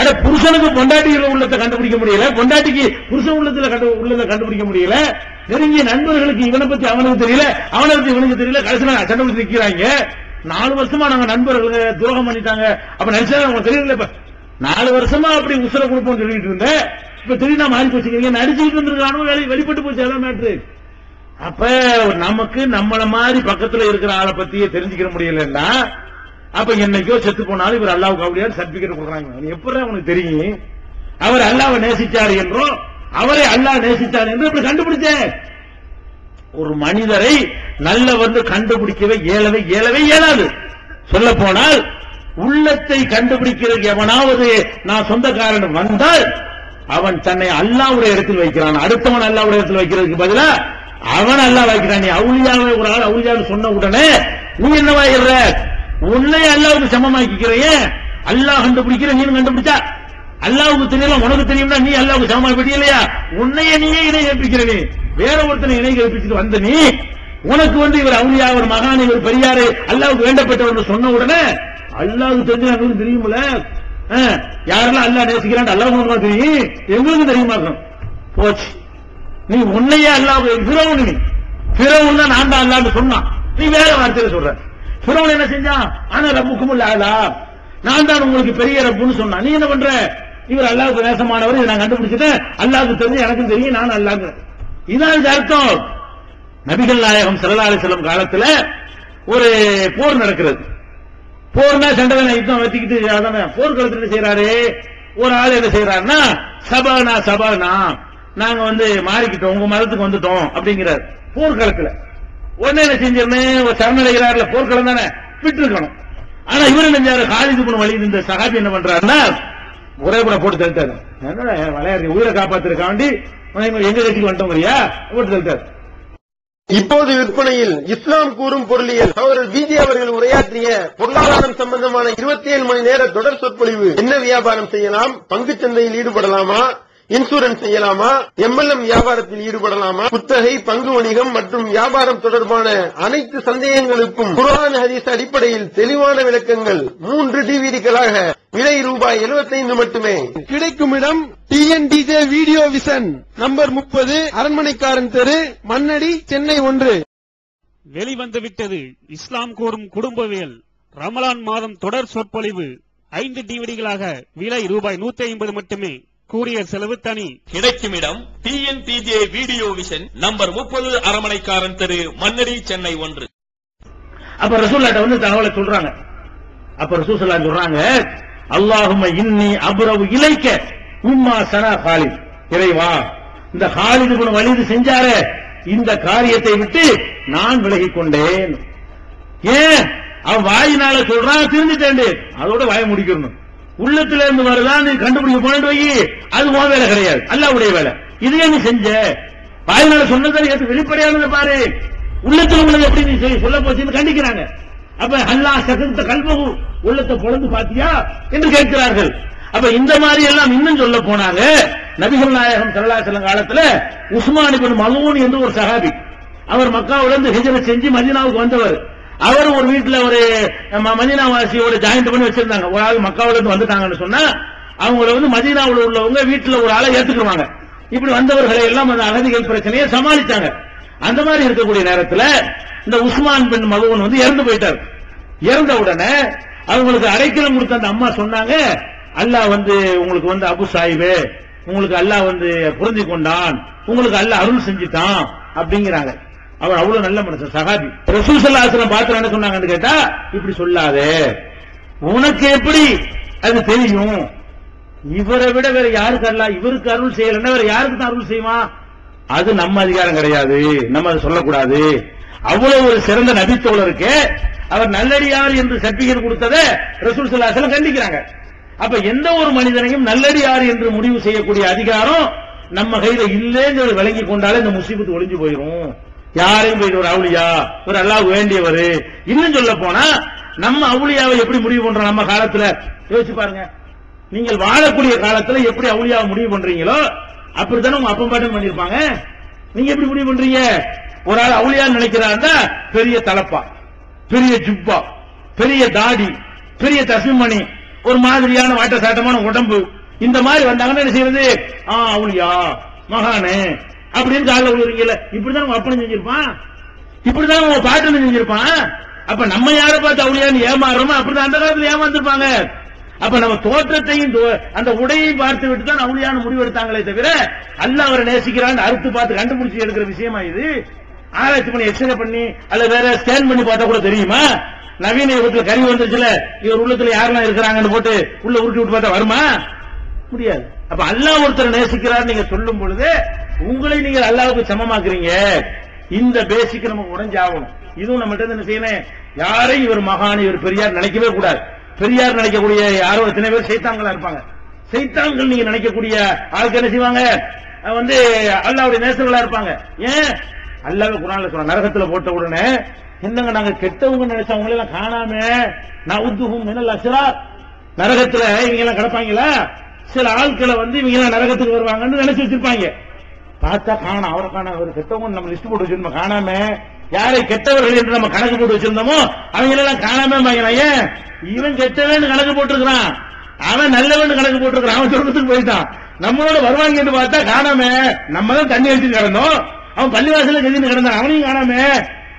அட புருஷனுக்கு பொண்டாட்டிகள் உள்ளத்தை கண்டுபிடிக்க முடியல, பொண்டாட்டிக்கு புருஷன் உள்ளத்தை கண்டுபிடிக்க முடியல. நெருங்கிய நண்பர்களுக்கு இவனை பத்தி அவனுக்கு தெரியல, அவனை பத்தி இவனுக்கு தெரியல. கடைசியில கண்டுபிடிச்சு நிக்கிறாங்க. 4 வருஷமா நாங்க நண்பர்கள் துரோகம் பண்ணிட்டாங்க அப்ப நினைச்சா உங்களுக்கு தெரியல. இப்ப 4 வருஷமா அப்படி உசுர கொடுப்போம் சொல்லிட்டு இருந்தேன், இப்ப திடீர்னு மாறி போச்சுக்கிறீங்க. நடிச்சுட்டு இருந்திருக்கானோ வேலை வெளிப்பட்டு போச்சு. எல்லாம் மேட்ரு. அப்ப நமக்கு நம்மள மாதிரி பக்கத்துல இருக்கிற ஆளை பத்தியே தெரிஞ்சுக்கிற முடியலன்னா அப்ப என்னைக்கோ செத்து போனாலும் இவர் அல்லாஹ்வுக்கு அவுலியான்னு சர்டிபிகேட் கொடுக்குறாங்க. எப்படி அவனுக்கு தெரியும் அவர் அல்லாஹ்வை நேசிச்சார் என்றோ அவரை அல்லாஹ் நேசித்தார் என்று இப்படி கண்டுபிடிச்சேன். ஒரு மனிதரை நல்லவர் கண்டுபிடிக்கவே இயலாது. சொல்ல போனால் உள்ளத்தை கண்டுபிடிக்கிறதுக்கு எவனாவது நான் சொந்தக்காரன் வந்தால் அவன் தன்னை அல்லாஹ்வுடைய இடத்தில் வைக்கிறான். அடுத்தவன் அல்லாஹ்வுடைய இடத்தில் வைக்கிறதுக்கு பதிலா அவன் அல்லாஹ் வைக்கிறான். நீ அவுலியாவை ஒரு ஆள் அவுலியான்னு சொன்ன உடனே நீ என்னவாயிடுற? உன்னை அல்லாஹ்வுக்கு சமமாக்கிக்கிறையே. அல்லாஹ் கண்டுபிடிக்கிற நீ கண்டுபிடிச்சா அல்லாஹ்வுக்கு தெரியல உனக்கு தெரியும்னா நீ அல்லாஹ்வுக்கு சமமா போயிட்டே இல்லையா? உன்னையே நீயே இணை கற்பிக்கிற நீ, வேற ஒருத்தனை இணை கற்பிச்சுட்டு வந்த நீ, உனக்கு இவர் அவுலியா, ஒரு மகான், இவர் பெரியாரு, அல்லாஹ்வுக்கு வேண்டப்பட்டவர் சொன்ன உடனே அல்லாஹ்வுக்கு தெரிஞ்சு எனக்கு தெரியுமில்ல, யாரெல்லாம் அல்லாஹ் நேசிக்கிறான் அல்லாஹ்வுக்கு தெரியும், எங்களுக்கு தெரியுமா போச்சு. நீ உன்னையே அல்லாஹ் ஃபிரௌன் தான் நான் தான் அல்லாஹ்னு சொன்னான், நீ வேற வார்த்தையில சொல்ற. ஃபிரௌன் என்ன செஞ்சான்? ஆனா ரப்புக்குமுல் அலா, நான் தான் உங்களுக்கு பெரிய ரப்புன்னு சொன்னான். நீ என்ன பண்ற? இவர் அல்லாஹ்வுக்கு நேசமானவர், இதை நான் கண்டுபிடிச்சிட்டேன், அல்லாஹ்வுக்கு தெரிஞ்சு எனக்கும் தெரியும், நான் அல்லாஹ். இதான் அர்த்தம். நபிகள் நாயகம் ஸல்லல்லாஹு அலைஹி வஸல்லம் காலத்துல ஒரு போர் நடக்கிறது. போர்னா சண்டை யுத்தம் வச்சுக்கிட்டு அதான போர்க்களத்துல செய்யறாரு. ஒரு ஆள் என்ன செய்யறாருன்னா, சபானா நாங்க மாறிக்கிட்டோம், உங்க மதத்துக்கு வந்துட்டோம் அப்படிங்கிறார் போர்க்களத்துல. உடனே என்ன செஞ்சிருந்தேன், ஒரு சரணடைகிறார்ல, போர்க்களம் தானே, விட்டு இருக்கணும். ஆனா இவரு நெஞ்சாரு காலிது இப்னு வலீத், இந்த சஹாபி என்ன பண்றாருன்னா ஒரே கூட போட்டு தள்ளிட்டாரு. விளையாடுற உயிரை காப்பாத்துறதுக்காண்டி எங்க கட்சிக்கு வந்துட்டோங்கறியா போட்டு தள்ளிட்டாரு. இப்போது விற்பனையில் இஸ்லாம் கூறும் பொருளியல் அவர்கள் பிஜே அவர்கள் உரையாற்றிய பொருளாதாரம் சம்பந்தமான 27 மணி நேர தொடர் சொற்பொழிவு. என்ன வியாபாரம் செய்யலாம், பங்கு சந்தையில் ஈடுபடலாமா, இன்சூரன்ஸ் செய்யலாமா, எம்எல்எம் வியாபாரத்தில் ஈடுபடலாமா, குத்தகை, பங்கு வணிகம் மற்றும் வியாபாரம் தொடர்பான அனைத்து சந்தேகங்களுக்கும் குர்ஆன் ஹதீஸ் அடிப்படையில் தெளிவான விளக்கங்கள் 3 டிவிடிகளாக விலை ரூபாய் 75 மட்டுமே. கிடைக்கும் இடம் டிஎன்டிஜே வீடியோ விஷன், நம்பர் 30, அரண்மனைக்காரன் தெரு, மண்ணடி, சென்னை 1. வெளிவந்துவிட்டது இஸ்லாம் கூறும் குடும்பவியல் ரமலான் மாதம் தொடர் சொற்பொழிவு 5 டிவிடிகளாக விலை ரூபாய் 150 மட்டுமே. கூரியர் செலவு தனி. கிடைக்கும் இடம் டிஎன்டிஜே வீடியோ விஷன், நம்பர் 30, அரண்மனைக்காரன் தெரு, மண்ணடி, சென்னை 1. அப்ப ரசூலுல்லாஹ் தகவலை சொல்றாங்க. அப்ப ரசூல் ஸல்லல்லாஹு சொல்றாங்க, அல்லாஹும்ம இன்னி அப்ரவு இலைக்க மிம்மா சனா காலித், இறைவா இந்த காலித் இப்னு வலீத் செஞ்சாரே இந்த காரியத்தை விட்டு நான் விலகிக் கொண்டேன். ஏன்? அவன் வாயினால சொல்றான், திருந்திட்டேன், அதோட வாயை முடிக்கணும். உள்ளத்துல இருந்து வருதான் நீ கண்டுபிடிக்க போனது வை, அது உன் வேலை கிடையாது, அல்லாஹ்வுடைய வேலை. இதையே நீ செஞ்ச, வாயினால சொன்னதை ஏற்று வெளிப்படையானதை பாரு, உள்ளத்துல உள்ளது எப்படி நீ சொல்ல போச்சுன்னு கண்டிக்கிறாங்க. அப்ப அல்லாஹ் சகந்த கல்பகு, உள்ளத்தை பொழந்து பாத்தியா என்று கேட்கிறார்கள். அப்ப இந்த மாதிரி எல்லாம் இன்னும் சொல்ல போனாங்க. நபிகள் நாயகம் ஸல்லல்லாஹு அலைஹி வஸல்லம் காலத்துல உஸ்மான் இப்னு மலூன் என்று ஒரு சஹாபி, அவர் மக்காவிலிருந்து ஹிஜ்ரத் செஞ்சு மதீனாவுக்கு வந்தவர். அவர் ஒரு வீட்டுல ஒரு மதீனாவாசியோட ஜாயிண்ட் பண்ணி வச்சிருந்தாங்க. ஒரு ஆள் மக்காவில இருந்து வந்துட்டாங்கன்னு சொன்னா அவங்கள மதீனாவில் உள்ளவங்க வீட்டுல ஒரு ஆளை ஏத்துக்குவாங்க. இப்படி வந்தவர்களை எல்லாம் அந்த அகதிகள் பிரச்சனையை சமாளிச்சாங்க. அந்த மாதிரி இருக்கக்கூடிய நேரத்துல இந்த உஸ்மான் பின் மலூன் இறந்து போயிட்டார். இறந்த உடனே அவங்களுக்கு அடைக்கலம் கொடுத்த அந்த அம்மா சொன்னாங்க, அல்லாஹ் உங்களுக்கு அபு சாயிபே, உங்களுக்கு அல்லாஹ் புரிஞ்சு கொண்டான், உங்களுக்கு அல்லாஹ் அருள் செஞ்சுட்டான் அப்படிங்கிறாங்க. அவர் அவ்வளவு நல்ல மனுஷன், சஹாபி. ரசூல் ஸல்லல்லாஹு அலைஹி வஸல்லம் பார்த்து என்ன சொன்னாங்கன்னு கேட்டா, இப்படி சொல்லாதே, உனக்கு எப்படி அது தெரியும்? இவரை விட வேற யாருக்கு அல்லாஹ் இவருக்கு அருள் செய்யலன்னா வேற யாருக்கு தான் அருள் செய்வான்? அது நம்ம அதிகாரம் கிடையாது, நம்ம அதை சொல்லக்கூடாது. அவ்வளவு ஒரு சிறந்த நபித்தோழருக்கு அவர் நல்லடியார் என்று சர்டிபிகேட் கொடுத்ததை ரசூல் ஸல்லல்லாஹு அலைஹி வஸல்லம் கண்டிக்கிறாங்க. அப்ப எந்த ஒரு மனிதனையும் நல்லடியார் என்று முடிவு செய்யக்கூடிய அதிகாரம் நம்ம கையில இல்லைன்னு விளங்கி கொண்டாலே இந்த முசீபத்து ஒளிஞ்சு போயிடும். யாரையும் போயிட்டு ஒரு அவுலியா, ஒரு அல்லாஹ் வேண்டியவர், இன்னும் சொல்ல போனா நம்ம அவுலியாவை எப்படி முடிவு பண்றோம்? நம்ம காலத்துல யோசிச்சு பாருங்க. நீங்கள் வாழக்கூடிய காலத்துல எப்படி அவுலியாவை முடிவு பண்றீங்களோ அப்படித்தானே உங்க அப்பா பாட்டும் பண்ணிருப்பாங்க. நீங்க எப்படி முடிவு பண்றீங்க? ஒரு ஆள் அவுலியான்னு நினைக்கிறாருந்தா பெரிய தலப்பா, பெரிய ஜுப்பா, பெரிய தாடி, பெரிய தஸ்மணி, ஒரு மாதிரியான வாட்ட சாட்டமான உடம்பு, இந்த மாதிரி வந்தாங்கன்னா என்ன செய்யறது? அவுலியா மகானே அப்படின்னு கால விழுறீங்கல்ல. இப்படிதான் உங்க அப்பனை செஞ்சிருப்பான், இப்படிதான் உங்க பாட்டனை செஞ்சிருப்பான். அப்ப நம்ம யாரை பார்த்து அவுலியான்னு ஏமாறுறோமோ அப்படிதான் அந்த காலத்துல ஏமாந்துருப்பாங்க. அப்ப நம்ம தோற்றத்தையும் அந்த உடையையும் பார்த்து விட்டு தான் அவுலியான்னு முடிவெடுத்தாங்களே தவிர அல்லாஹ் அவரை நேசிக்கிறான்னு அறுத்து பார்த்து கண்டுபிடிச்சு எடுக்கிற விஷயமா இது? ஆராய்ச்சி பண்ணி எக்ஸ்ரே பண்ணி அல்ல வேற ஸ்கேன் பண்ணி பார்த்தா கூட தெரியுமா? நவீன யுகத்துல கறி வந்துச்சுல, இவர் உள்ளத்துல யாரெல்லாம் இருக்கிறாங்கன்னு போட்டு உள்ள உருட்டி விட்டு பார்த்தா வருமா? முடியாது. அப்ப அல்லாஹ் ஒருத்தர் நேசிக்கிறார் நீங்க சொல்லும் பொழுது உங்களை நீங்க அல்லாஹ்வுக்கு சமமாக்குறீங்க. இந்த பேசிக் நமக்கு உடைஞ்சாகணும். இதுவும் நம்ம என்ன செய்யணும்? யாரையும் இவர் மகான், இவர் பெரியார் நினைக்கவே கூடாது. பெரியார் நினைக்கக்கூடிய யாரோ எத்தனை பேர் சைத்தான்களா இருப்பாங்க. சைத்தான்கள் நீங்க நினைக்கக்கூடிய ஆளுக்கு என்ன செய்வாங்க? அல்லாஹ்வுடைய நேசர்களா இருப்பாங்க. ஏன்? அல்லாஹ் குர்ஆன்ல சொல்றான், நரகத்துல போட்ட உடனே என்னங்க நாங்க கெட்டவங்க நினைச்சவங்க எல்லாம் காணாம நவுதுஹும் மினல் அஸ்ரார், நரகத்துல இவங்க எல்லாம் கிடப்பாங்களா? சில ஆட்களை வந்து இவங்க நரகத்துக்கு வருவாங்கன்னு நினைச்சு வச்சிருப்பாங்க. பார்த்தா காணா, அவரை காணா, அவர் கெட்டவங்க நம்ம லிஸ்ட் போட்டு வச்சிருந்தோம், காணாம யாரை கெட்டவர்கள் என்று நம்ம கணக்கு போட்டு வச்சிருந்தோமோ அவங்க எல்லாம் காணாம. ஏன் இவன் கெட்டவன் கணக்கு போட்டிருக்கிறான், அவன் நல்லவன் கணக்கு போட்டிருக்கிறான், அவன் சொர்க்கத்துக்கு போயிட்டான். நம்மளோட வருவாங்க என்று பார்த்தா காணாம. நம்ம தான் தண்ணி அடிச்சு கிடந்தோம், அவன் பள்ளிவாசல கெஞ்சின்னு கிடந்தான், அவனையும் காணாம.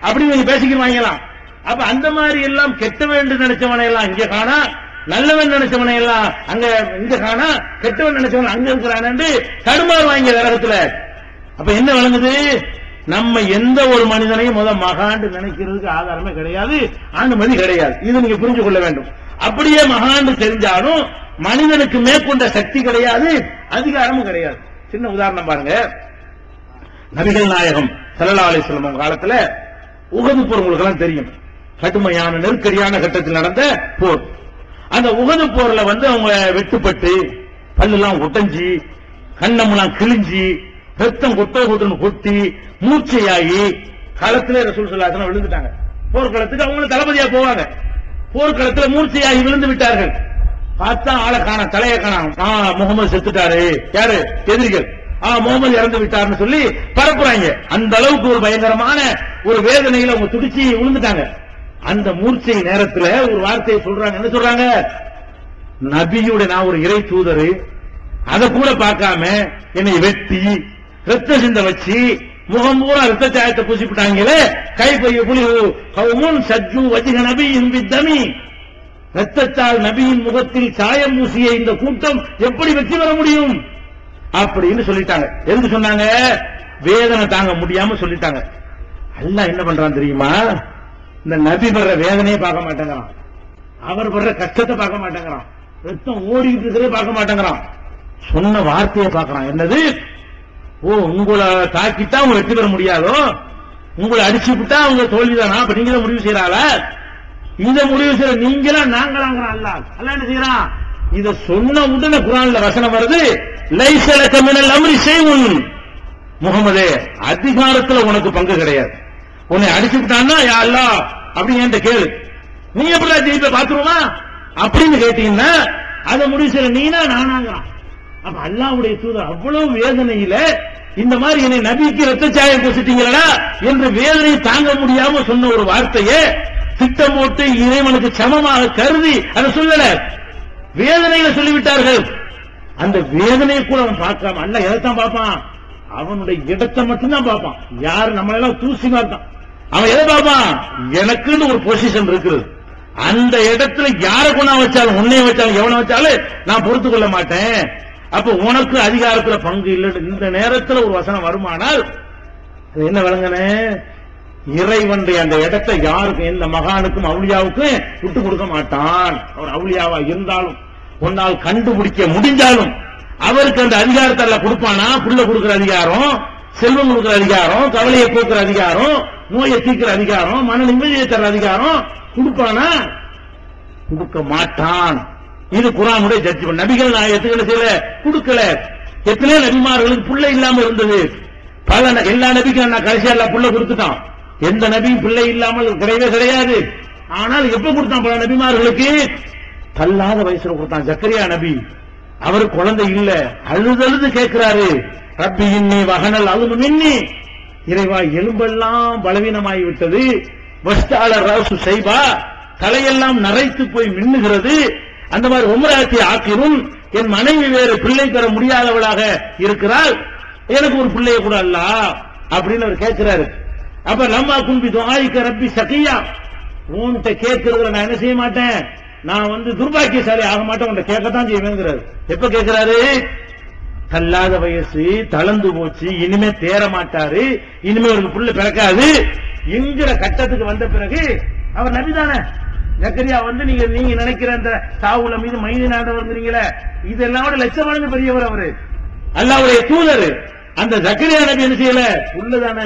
அப்படி நீங்க பேசிக்குவாங்கலாம். அப்ப அந்த மாதிரி எல்லாம் கெட்டவன் என்று நினைச்சவனை எல்லாம் இங்க காணா, நல்லவன் நினைச்சவனை எல்லாம் அங்க இங்க காணா, கெட்டவன் நினைச்சவன் அங்க இருக்கிறான் தடுமாறுவாங்க நரகத்துல. அப்ப என்ன வழங்குது? நம்ம எந்த ஒரு மனிதனையும் மகாண்டு நினைக்கிறதுக்கு ஆதாரமே கிடையாது, ஆண்டுமதி கிடையாது. இது நீங்க புரிஞ்சு கொள்ள வேண்டும். அப்படியே மகாண்டு தெரிஞ்சாலும் மனிதனுக்கு மேற்கொண்ட சக்தி கிடையாது, அதிகாரமும் கிடையாது. சின்ன உதாரணம் பாருங்க. நபிகள் நாயகம் ஸல்லல்லாஹு அலைஹி வஸல்லம் காலத்துல உஹது போர் உங்களுக்கு எல்லாம் தெரியும். கடுமையான நெருக்கடியான கட்டத்தில் நடந்த போர். அந்த உஹது போர்ல வந்து அவங்க வெட்டுப்பட்டு பல்லெல்லாம் உடைஞ்சி கண்ணமெல்லாம் கிழிஞ்சி ரத்தம் கொட்டன்னு கொட்டி மூர்ச்சையாகி களத்திலே ரசூல் ஸல்லல்லாஹு அலைஹி வஸல்லம் விழுந்துட்டாங்க. போர்க்களத்துக்கு அவங்க தளபதியா போவாங்க. போர்க்களத்தில் மூர்ச்சையாகி விழுந்து விட்டார்கள். பார்த்தா ஆளை காண, தலையை காணாம். முகமது செத்துட்டாரு, யாரு எதிரிகள், முகமது இறந்து விட்டாருன்னு சொல்லி பரப்புறாங்க. அந்த அளவுக்கு ஒரு பயங்கரமான ஒரு வேதனையில அவங்க துடிச்சு விழுந்துட்டாங்க. அந்த மூர்ச்சை நேரத்தில் ஒரு வார்த்தையை சொல்றாங்க. என்ன சொல்றாங்க? நபியுடைய நான் ஒரு இறை தூதரு, அதை கூட பார்க்காம என்னை வெட்டி ரத்த சிந்த வச்சு முகம் பூரா ரத்த சாயத்தை பூசிவிட்டாங்களே. கைப்பைய புலி கவுமுன் சஜ்ஜு வஜ்ஹ நபியின் பித்தமி, ரத்தத்தால் நபியின் முகத்தில் சாயம் பூசிய இந்த கூட்டம் எப்படி வெற்றி பெற முடியும் அப்படின்னு சொல்லிட்டாங்க. எதுக்கு சொன்னாங்க? வேதனை தாங்க முடியாம சொல்லிட்டாங்க. அல்லாஹ் என்ன பண்றான் தெரியுமா? இந்த நபி படுற வேதனையை பார்க்க மாட்டேங்கிறான், அவர் படுற கஷ்டத்தை பார்க்க மாட்டேங்கிறான், ரத்தம் ஓடிக்கிட்டு இருக்கிறத பார்க்க மாட்டேங்கிறான், சொன்ன வார்த்தையை பார்க்கறான். என்னது? உங்களை தாக்கிட்டா அவங்க வெற்றி பெற முடியாதோ, உங்களை அடிச்சு விட்டா அவங்க தோல்விதானா? அப்ப நீங்க முடிவு செய்யறாள? இந்த முடிவு செய்யற நீங்களா நாங்களாங்கிறான் அல்லாஹ். அல்லாஹ் என்ன செய்யறான்? இத சொன்ன உடனே குர்ஆன்ல வசனம் வருது, லைஸ லக மினல் அம்ரி ஷைஉன், முஹம்மதே அதிகாரத்துல உனக்கு பங்கு கிடையாது. உன்னை அடிச்சு விட்டான்னா யா அல்லாஹ் அப்படி என்கிட்ட கேளு, நீ எப்படி ஜெயிப்ப பாத்துருவா அப்படின்னு கேட்டீங்கன்னா அதை முடிவு செய்யற நீனா நானாங்கிறான். அப்ப அல்லாஹ்வுடைய தூதர் அவ்வளவு வேதனையில இந்த மாதிரி என்னை நபிக்கு ரத்த சாயம் பூசிட்டீங்களா என்று வேதனை தாங்க முடியாம சொன்ன ஒரு வார்த்தையை திட்டம் போட்டு இறைவனுக்கு சமமாக கருதி அதை சொல்லல, வேதனையில சொல்லிவிட்டார்கள். அந்த வேதனையை கூட அவன் பார்க்காம அல்லாஹ் எதைத்தான் பார்ப்பான்? அவனுடைய இடத்தை மட்டும்தான் பார்ப்பான். யாரு நம்மளெல்லாம் தூசி பார்த்தான், அவன் எதை பார்ப்பான்? எனக்குன்னு ஒரு பொசிஷன் இருக்குது, அந்த இடத்துல யாரை கொண்டா வச்சாலும், உன்னைய வச்சாலும் எவனை வச்சாலும் நான் பொறுத்து கொள்ள மாட்டேன். அப்ப உனக்கு அதிகாரத்துல பங்கு இல்லை. இந்த நேரத்தில் ஒரு வசனம் வருமானால் என்ன வழங்கின? இறைவனுடைய அந்த இடத்தை யாருக்கும், எந்த மகானுக்கும் அவுலியாவுக்கும் விட்டு கொடுக்க மாட்டான். அவர் அவுலியாவா இருந்தாலும் உன்னால் கண்டுபிடிக்க முடிஞ்சாலும் அவருக்கு அந்த அதிகாரத்தை எல்லாம் கொடுப்பானா? புள்ள கொடுக்கிற அதிகாரம், செல்வம் கொடுக்கிற அதிகாரம், கவலையை போக்குற அதிகாரம், நோயை தீர்க்கிற அதிகாரம், மன நிம்மதியை தர அதிகாரம் கொடுப்பானா? கொடுக்க மாட்டான். இது குர்ஆனுடைய ஜட்ஜ்மென்ட். நபிகள் நாயகத்துக்கு என்ன செய்யல? கொடுக்கல. எத்தனை நபிமார்களுக்கு புள்ளை இல்லாம இருந்தது? எல்லா நபிக்கும் நான் கடைசியா எல்லாம் புள்ள கொடுத்துட்டான். எந்த நபியும் பிள்ளை இல்லாமல் கிடையவே கிடையாது. ஆனால் எப்ப கொடுத்தான்? பல நபிமார்களுக்கு தள்ளாத வயசுல கொடுத்தான். ஜக்கரியா நபி, அவர் குழந்தை இல்ல, அழுதழுது கேட்கிறாரு, ரப்பி இன்னி வகனல் அழுது மின்னி, இறைவா எலும்பெல்லாம் பலவீனமாகி விட்டது, வஸ்தால ரசு செய்வா, தலையெல்லாம் நரைத்து போய் மின்னுகிறது, அந்த மாதிரி உம்ராத்தி ஆக்கிரும், என் மனைவி வேறு பிள்ளை பெற முடியாதவளாக இருக்கிறாள், எனக்கு ஒரு பிள்ளைய கூட அல்ல அப்படின்னு அவர் கேட்கிறாரு. அப்ப லம்மா கும்பி துஆயிக ரப்பி சகியா, உன்கிட்ட கேட்கறதுல நான் என்ன செய்ய மாட்டேன், நான் துர்பாக்கியசாலி ஆக மாட்டேன், உன்கிட்ட கேட்கத்தான் செய்வேங்கிறாரு. எப்ப கேட்கிறாரு? தள்ளாத வயசு, தளர்ந்து போச்சு, இனிமே தேர மாட்டாரு, இனிமே ஒரு புள்ள பிறக்காது என்கிற கட்டத்துக்கு வந்த பிறகு அவர் நபிதானே. ஜக்கரியா நீங்க நினைக்கிற அந்த சாவுல மீது மைதினாண்டவர்ங்கிறீங்களே, இதெல்லாம் விட லட்சம் மடங்கு பெரியவர் அவரு, அல்லாஹ்வுடைய தூதர். அந்த ஜக்கரியா நபி என்ன செய்யல? உள்ளதானே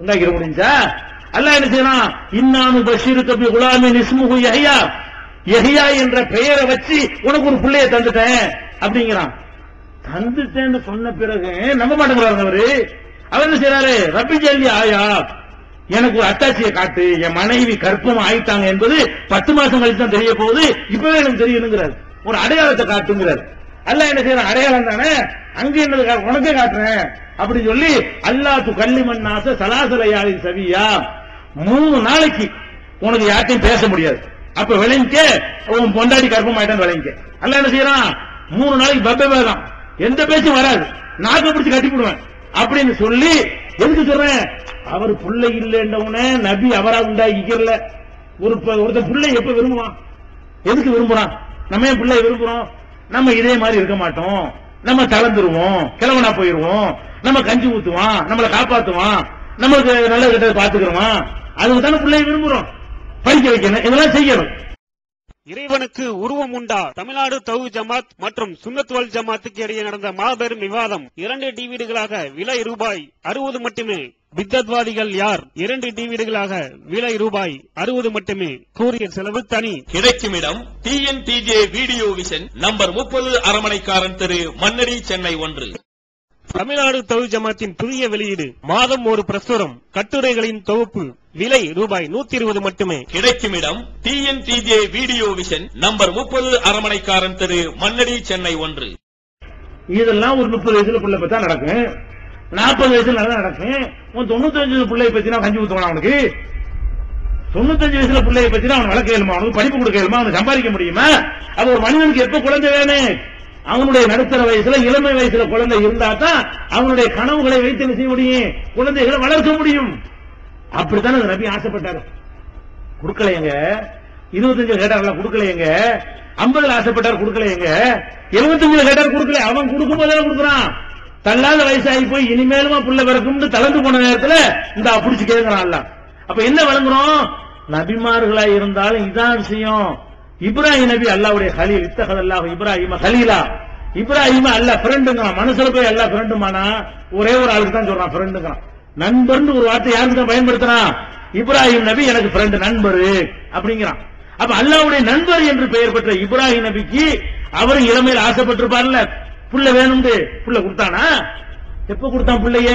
உண்டாக்கிற முடிஞ்சா? அல்லாஹ் என்ன செய்யலாம்? இன்னானு பஷீருக்கு பி குலாமின் இஸ்முஹு யஹ்யா, யஹ்யா என்ற பெயரை வச்சு உனக்கு ஒரு பிள்ளையை தந்துட்டேன் அப்படிங்கிறான். தந்துட்டேன்னு சொன்ன பிறகு நம்ப மாட்டேங்கிறாங்க அவரு. அவர் என்ன செய்யறாரு? ரப்பி ஜல்லி ஆயா, எனக்கு ஒரு அத்தாட்சியை காட்டு, என் மனைவி கற்பம் ஆயிட்டாங்க என்பது 10 மாசம் கழிச்சு தான் தெரிய போகுது, இப்பவே எனக்கு தெரியணுங்கிறாரு. ஒரு அடையாளத்தை காட்டுங்கிறார். அல்லாஹ் என்ன செய்யறான்? அடையாளம் தானே, அங்க என்னது உனக்கே காட்டுறேன் அப்படின்னு சொல்லி அல்லாஹ் கல்லிமன் நாச சலாசலையாளி சவியா 3 நாளைக்கு உனக்கு யார்ட்டையும் பேச முடியாது. அப்ப விளங்கிக்க உன் பொண்டாடி கர்ப்பம் ஆயிட்டான்னு விளங்கிக்க. அல்லாஹ் என்ன செய்யறான்? 3 நாளைக்கு பப்பே தான், எந்த பேச்சும் வராது, நாக்க பிடிச்சு கட்டி போடுவேன் அப்படின்னு சொல்லி. எதுக்கு சொல்றேன்? அவர் பிள்ளை இல்லைன்றவுனே நபி அவரா உண்டாக்கிக்கல. ஒருத்தன் பிள்ளை எப்ப விரும்புவான்? எதுக்கு விரும்புறான்? நம்ம ஏன் பிள்ளை விரும்புறோம்? நம்ம இதே மாதிரி இருக்க மாட்டோம், நம்ம தளர்ந்துருவோம், கிழவனா போயிருவோம், நம்ம கஞ்சி ஊத்துவான், நம்மளை காப்பாத்துவான், நமக்கு நல்ல கிட்ட பாத்துக்கிறோம், அதுக்கு தானே பிள்ளையை விரும்புறோம். படிக்க வைக்கணும், இதெல்லாம் செய்யணும். இறைவனுக்கு உருவம் உண்டா? தமிழ்நாடு தௌஹீத் ஜமாத் மற்றும் சுன்னத் வல் ஜமாத்துக்கு இடையே நடந்த மாபெரும் விவாதம். 2 டிவிடிகளாக விலை ரூபாய் 60 மட்டுமே. பித்தத்வாதிகள் யார்? 2 டிவிடிகளாக விலை ரூபாய் 60 மட்டுமே. கூரியர் செலவு தனி. கிடைக்கும் இடம் TNTJ வீடியோ விஷன், நம்பர் 30, அரமனைக்காரன் தெரு, மன்னடி, சென்னை 1. தமிழ்நாடு தௌஹீத் ஜமாத்தின் புதிய வெளியீடு. மாதம் ஒரு பிரசுரம், கட்டுரைகளின் தொகுப்பு. விலை ரூபாய் 120 மட்டுமே. கிடைக்கும் இடம் TNTJ வீடியோ விஷன், நம்பர் 30, அரமனைக்காரன் தெரு, மன்னடி, சென்னை 1. இதெல்லாம் ஒரு 30 வயசுல பிள்ளை பத்தா நடக்கும், 40 வயசுல நல்லா நடக்கும். 95 பிள்ளைய பத்தினா கஞ்சி ஊத்துவான் அவனுக்கு? 95 வயசுல பிள்ளைய பத்தினா அவன் வளர்க்க இயலுமா? அவனுக்கு படிப்பு கொடுக்க இயலுமா? அவனுக்கு சம்பாதிக்க முடியுமா? அது ஒரு மனிதனுக்கு எப்ப குழந்தை வேணும்? அவனுடைய நடுத்தர வயசுல, இளமை வயசுல குழந்தை இருந்தா தான் அவனுடைய கனவுகளை வைத்து என்ன செய்ய முடியும்? குழந்தைகளை வளர்க்க முடியும். அப்படித்தானே நபி ஆசைப்பட்டாரு. கொடுக்கலையங்க. 25 கேட்டார்ல, கொடுக்கலையங்க. 50 ஆசைப்பட்டார், கொடுக்கலையங்க. 75 கேட்டார், கொடுக்கல. அவன் கொடுக்கும் போதே கொடுக்குறான். தள்ளாத வயசாகி போய் இனிமேலுமா புள்ள பிறக்கும் தளர்ந்து போன நேரத்துல இந்த பிடிச்சு கேட்கிறான். அப்ப என்ன வழங்குறோம்? நபிமார்களா இருந்தாலும் இதான் விஷயம். இப்ராஹிம் நபி அல்லாஹ்வுடைய கலீல், இத்தகதல்லாஹு இப்ராஹிம கலீலா. இப்ராஹிம அல்லாஹ் ஃப்ரெண்டுங்கிறான். மனசுல போய் அல்லாஹ் ஃப்ரெண்டுமானா ஒரே ஒரு ஆளுக்கு தான் சொல்றான் ஃப்ரெண்டுங்கிறான். நண்பர்னு ஒரு வார்த்தை யாருக்கு தான் பயன்படுத்துறான்? இப்ராஹிம் நபி எனக்கு ஃப்ரெண்டு, நண்பர் அப்படிங்கிறான். அப்ப அல்லாஹ்வுடைய நண்பர் என்று பெயர் பெற்ற இப்ராஹிம் நபிக்கு அவரும் இளமையில் ஆசைப்பட்டிருப்பார்ல, புள்ள வேணும்னு. புள்ள கொடுத்தானா? எப்ப கொடுத்தான் புள்ளைய?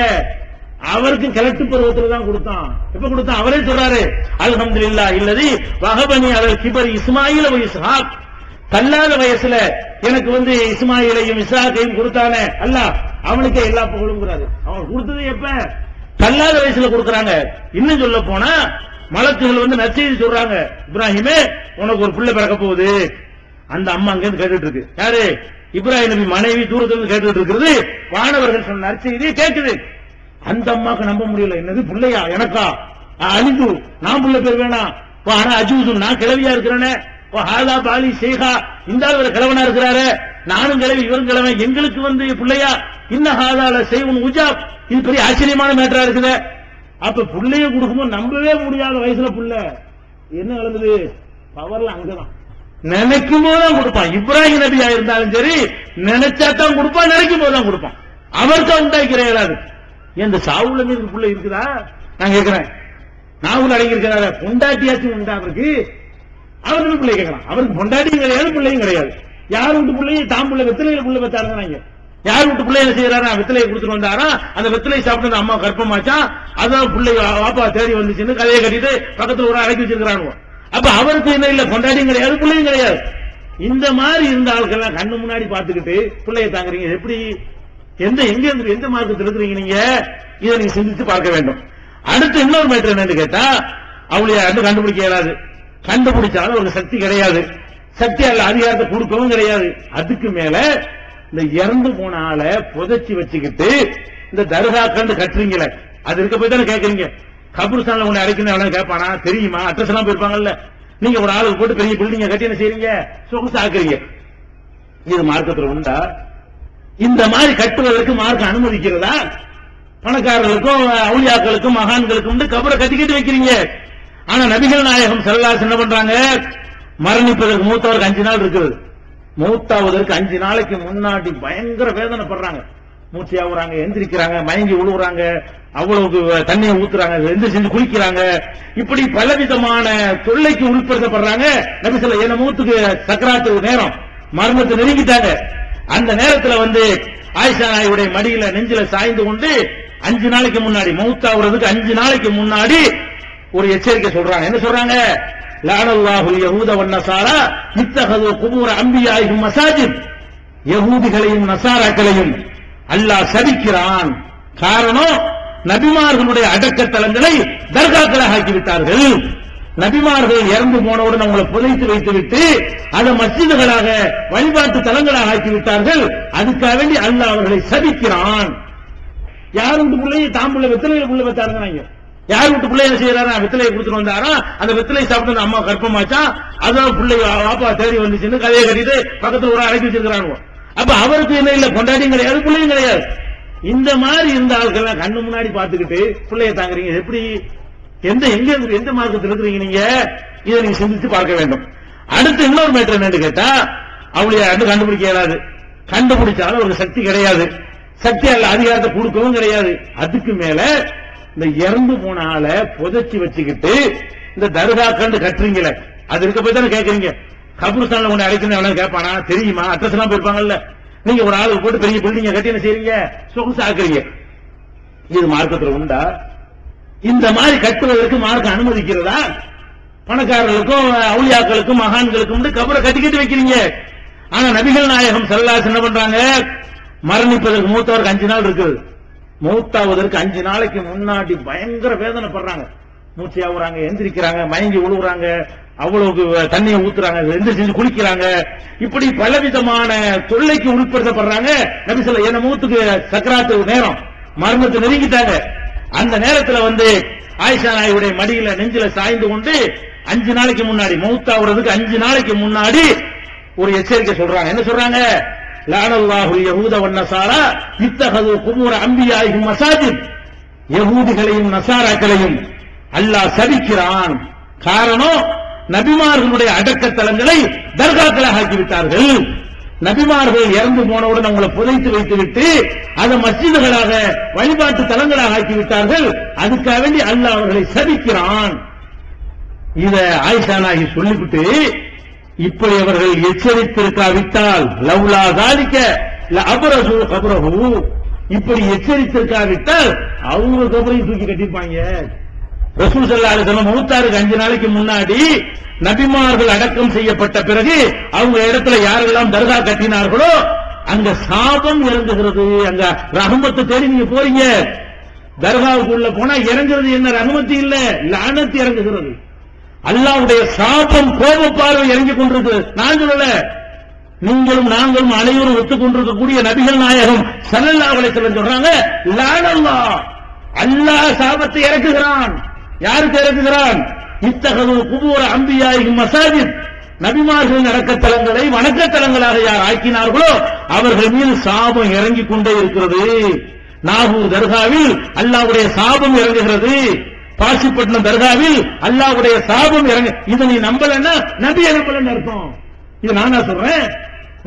அவருக்கும் கிழட்டு பருவத்தில் தான் கொடுத்தான். எப்ப கொடுத்தான்? அவரே சொல்றாரு, அல்ஹம்துலில்லாஹ் இல்லதி வஹபனி அலல் கிபர் இஸ்மாயில் வ இஸ்ஹாக். தள்ளாத வயசுல எனக்கு இஸ்மாயிலையும் இஸ்ஹாக்கையும் கொடுத்தானே அல்லாஹ், அவனுக்கே எல்லா புகழுங்கிறாரு. அவன் கொடுத்தது எப்ப? தள்ளாத வயசுல கொடுக்கறாங்க. இன்னும் சொல்ல போனா மலக்குகள் நற்செய்தி சொல்றாங்க, இப்ராஹிமே உனக்கு ஒரு பிள்ளை பிறக்க போகுது. அந்த அம்மா அங்க இருந்து கேட்டுட்டு இருக்கு. யாரு? இப்ராஹிம் நபி மனைவி தூரத்துல இருந்து கேட்டுட்டு இருக்கிறது. வானவர்கள் சொன்ன நற்செய்தி கேட்குது. அந்த அம்மாக்கு நம்ப முடியல. என்னது பிள்ளையா? எனக்கா? அழிந்து நான் புள்ள பேர் வேணாம். ஆனா அஜூது நான் கிழவியா இருக்கிறேனே. ஹாதா பாலி ஷேகா, இந்த ஒரு கிழவனா இருக்கிறாரு, நானும் கிழவி இவரும் கிழவன், எங்களுக்கு பிள்ளையா? இன்ன ஹாதால செய்வன் உஜாப். இது பெரிய ஆச்சரியமான மேட்டரா இருக்குது. அப்ப புள்ளைய கொடுக்கும்போது நம்பவே முடியாத வயசுல புள்ள என்ன நடந்தது? பவர்ல அங்கதான் நினைக்கும் போதுதான் கொடுப்பான். இப்ராஹிம் நபியா இருந்தாலும் சரி, நினைச்சாதான் கொடுப்பான், நினைக்கும் போதுதான் கொடுப்பான். அவர்தான் உண்டாக்கிற இயலாது. இந்த சாவுல மீது புள்ள இருக்குதா? நான் கேட்கிறேன். நாவுல அடங்கி இருக்கிறார பொண்டாட்டியாச்சும் உண்டா அவருக்கு? அவருக்கு பிள்ளை கேட்கலாம். அவருக்கு பொண்டாட்டியும் கிடையாது, பிள்ளையும் கிடையாது. யார் வீட்டு பிள்ளையும் தாம் பிள்ளை வெத்திலையில புள்ள பெற்றாருங்க. யார் வீட்டு பிள்ளை என்ன செய்யறாரா? வெத்திலையை கொடுத்துட்டு வந்தாரா? அந்த வெத்திலை சாப்பிட்டு அம்மா கர்ப்பமாச்சா, அதான் பிள்ளை வாப்பா தேடி வந்துச்சுன்னு கதையை கட்டிட்டு பக்கத்துல ஒரு அடக்கி வச்சிருக்கிறாங்க. அப்ப அவருக்கு என்ன இல்ல, பொண்டாட்டியும் கிடையாது, பிள்ளையும் கிடையாது. இந்த மாதிரி இருந்த ஆட்கள் கண்ணு முன்னாடி பாத்துக்கிட்டு பிள்ளைய தாங்குறீங்க. எப்படி? எந்த மார்க்கத்தில் இருக்கிறீங்க நீங்க? இதை நீங்க சிந்தித்து பார்க்க வேண்டும். அடுத்து இன்னொரு மேட்டர் என்னன்னு கேட்டா, அவளைய கண்டுபிடிக்க இயலாது. கண்டுபிடிச்சாலும் ஒரு சக்தி கிடையாது. சக்தி அல்ல அதிகாரத்தை கொடுக்கவும் கிடையாது. அதுக்கு மேல இந்த இறந்து போன ஆளை புதைச்சி வச்சுக்கிட்டு இந்த தர்கா கண்டு கட்டுறீங்களே, அது இருக்க போய் தானே கேட்கறீங்க. கபூர்ஸ்தான்ல உன்னை அடைக்கணும் எவ்வளவு கேட்பானா? தெரியுமா? அட்ரஸ் எல்லாம் போயிருப்பாங்கல்ல. நீங்க ஒரு ஆளுக்கு போட்டு பெரிய பில்டிங்க கட்டி என்ன செய்றீங்க? சொகுசு ஆக்குறீங்க. இது மார்க்கத்தில் உண்டா? இந்த மாதிரி கட்டுவதற்கு மார்க்கம் அனுமதிக்கிறதா? பணக்காரர்களுக்கும் அவுலியாக்களுக்கும் மகான்களுக்கும் கபரை கட்டிக்கிட்டு வைக்கிறீங்க. ஆனா நபிகள் நாயகம் ஸல்லல்லாஹு அலைஹி என்ன பண்றாங்க? மரணிப்பதற்கு மூத்தாவதற்கு 5 நாள் இருக்குது. மூத்தாவதற்கு 5 நாளைக்கு முன்னாடி பயங்கர வேதனைப்படுறாங்க. மூச்சையாவுறாங்க, எந்திரிக்கிறாங்க, மயங்கி விழுவுறாங்க, அவ்வளவு தண்ணியை ஊத்துறாங்க, எந்திரிச்சு குளிக்கிறாங்க. இப்படி பலவிதமான தொல்லைக்கு உட்படுத்தப்படுறாங்க. நபி ஸல்லல்லாஹு அலைஹி மூத்துக்கு சக்கராத்து நேரம், மரணத்தை நெருங்கிட்டாங்க. அந்த நேரத்தில் ஆயிஷா நாயுடைய மடியில நெஞ்சில சாய்ந்து கொண்டு 5 நாளைக்கு முன்னாடி, மௌத்தாவுறதுக்கு 5 நாளைக்கு முன்னாடி ஒரு எச்சரிக்கை சொல்றாங்க. என்ன சொல்றாங்க? லஅனல்லாஹுல் யஹூத வன்னஸாரா இத்தகது குபூர அன்பியாஇஹிம் மசாஜித். யஹூதிகளையும் நசாராக்களையும் அல்லாஹ் சபிக்கிறான். காரணம், நபிமார்களுடைய அடக்கத்தலங்களை தர்காக்களாக ஆக்கிவிட்டார்கள். நபிமார்கள் இறந்து போனவுடன் அவங்களை புதைத்து வைத்துவிட்டு அதை மஸ்ஜிதுகளாக வழிபாட்டு தலங்களாக ஆக்கிவிட்டார்கள். அதுக்காக வேண்டி அல்லாஹ் அவர்களை சபிக்கிறான். யார் வீட்டு பிள்ளையை தாம்புள்ள வெத்தலையில புள்ள வச்சாருங்க. யார் வீட்டு பிள்ளை என்ன செய்யறாரு, வெத்தலையை கொடுத்துட்டு வந்தாரா, அந்த வெத்தலை சாப்பிட்டு அம்மா கற்பமாச்சா, அதான் பிள்ளை வாப்பா தேடி வந்துச்சுன்னு கதையை கட்டிட்டு பக்கத்துல ஒரு அடக்கி வச்சிருக்கிறாங்க. அப்ப அவருக்கு என்ன இல்ல, கொண்டாடியும் கிடையாது, பிள்ளையும் கிடையாது. இந்த மாதிரி இருந்த ஆட்கள் கண்ணு முன்னாடி பாத்துக்கிட்டு பிள்ளைய தாங்குறீங்க. எப்படி, எந்த மார்க்கத்தில் இருக்கிறீங்க நீங்க? இதை நீங்க சிந்திச்சு பார்க்க வேண்டும். அடுத்து இன்னொரு மேட்டர் என்னன்னு கேட்டா, அவளைய கண்டுபிடிக்க இயலாது. கண்டுபிடிச்சாலும் ஒரு சக்தி கிடையாது. சக்தி அல்ல அதிகாரத்தை கொடுக்கவும் கிடையாது. அதுக்கு மேல இந்த இறந்து போன ஆளை புதைச்சி வச்சுக்கிட்டு இந்த தர்கா கண்டு கட்டுறீங்களே, அது இருக்க போய் தானே கேட்கறீங்க. கபூர்ஸ்தான்ல கொண்டு அழைக்கணும் எவ்வளவு கேட்பானா தெரியுமா? அட்ரஸ் எல்லாம் போயிருப்பாங்கல்ல. நீங்க ஒரு ஆளுக்கு போட்டு பெரிய பில்டிங்க கட்டி என்ன செய்றீங்க, சொகுசு ஆக்குறீங்க. இது மார்க்கத்தில் உண்டா? இந்த மாதிரி கட்டுவதற்கு மார்க்கம் அனுமதிக்கிறதா? பணக்காரர்களுக்கும் அவுலியாக்களுக்கும் மகான்களுக்கும் கபரை கட்டிக்கிட்டு வைக்கிறீங்க. ஆனா நபிகள் நாயகம் ஸல்லல்லாஹு அலைஹி வஸல்லம் என்ன பண்றாங்க, மரணிப்பதற்கு மூத்தவருக்கு 5 நாள் இருக்குது. மூத்தாவதற்கு 5 நாளைக்கு முன்னாடி பயங்கர வேதனைப்படுறாங்க. மூச்சு ஆகுறாங்க, எந்திரிக்கிறாங்க, மயங்கி விழுவுறாங்க, அவ்வளவு தண்ணியை ஊத்துறாங்க, எந்திரிச்சு குளிக்கிறாங்க. இப்படி பலவிதமான தொல்லைக்கு உட்படுத்தப்படுறாங்க. நபி ஸல்லல்லாஹு அலைஹி மூத்துக்கு சக்கராத்து நேரம், மரணத்தை நெருங்கிட்டாங்க. அந்த நேரத்துல ஆயிஷா நாயுடைய மடியில நெஞ்சில சாய்ந்து கொண்டு 5 நாளைக்கு முன்னாடி, மௌத்தாவுறதுக்கு 5 நாளைக்கு முன்னாடி ஒரு எச்சரிக்கை சொல்றாங்க. என்ன சொல்றாங்க? லஅனல்லாஹுல் யஹூத வன்னஸாரா இத்தகது குபூர அன்பியாஇஹிம் மசாஜித். யஹூதிகளையும் நசாராக்களையும் அல்லாஹ் சபிக்கிறான். காரணம், நபிமார்களுடைய அடக்கத்தலங்களை தர்காக்களாக ஆக்கிவிட்டார்கள். நபிமார்கள் இறந்து போனவுடன் அவங்களை புதைத்து வைத்துவிட்டு அதை மஸ்ஜிதுகளாக வழிபாட்டு தலங்களாக ஆக்கிவிட்டார்கள். அதுக்காக வேண்டி அல்லாஹ் அவர்களை சபிக்கிறான். இத ஆயிஷா நாயகி சொல்லிவிட்டு, இப்படி அவர்கள் எச்சரித்திருக்காவிட்டால் லவ்லா ஸாலிக லஅப்ரஸு கப்ரஹு, இப்படி எச்சரித்திருக்காவிட்டால் அவங்க கபரையும் தூக்கி கட்டிருப்பாங்க. ரசூல் ஸல்லல்லாஹு அலைஹி வஸல்லம் மௌத்தாருக்கு 5 நாளைக்கு முன்னாடி நபிமார்கள் அடக்கம் செய்யப்பட்ட பிறகு அவங்க இடத்துல யாரெல்லாம் தர்கா கட்டினார்களோ அங்க சாபம் இறங்குகிறது. அங்க ரஹமத்தை தேடி நீங்க போறீங்க. தர்காவுக்குள்ள போனா இறங்குறது என்ன, ரஹமத்து இல்ல, லானத்து இறங்குகிறது. அல்லாஹ்வுடைய சாபம், கோப பார்வை இறங்கி கொண்டிருக்கு. நான் சொல்லல, நீங்களும் நாங்களும் அனைவரும் ஒத்துக்கொண்டிருக்கக்கூடிய நபிகள் நாயகம் ஸல்லல்லாஹு அலைஹி வஸல்லம் சொல்றாங்க, லானல்லாஹ், அல்லாஹ் சாபத்தை இறக்குகிறான். யாருக்கு இறக்குகிறான்? இத்தகது குபூர அன்பியாஇஹிம் மசாஜித். நபிமார்களின் அடக்கத்தலங்களை வணக்கத்தலங்களாக யார் ஆக்கினார்களோ அவர்கள் மீது சாபம் இறங்கிக் கொண்டே இருக்கிறது. நாகூர் தர்காவில் அல்லாஹ்வுடைய சாபம் இறங்குகிறது. பாசிப்பட்டினம் தர்காவில் அல்லாஹ்வுடைய சாபம் இறங்கு. இதை நீ நம்பலன்னா நபியை நம்பலன்னு அர்த்தம். இது நானா சொல்றேன்?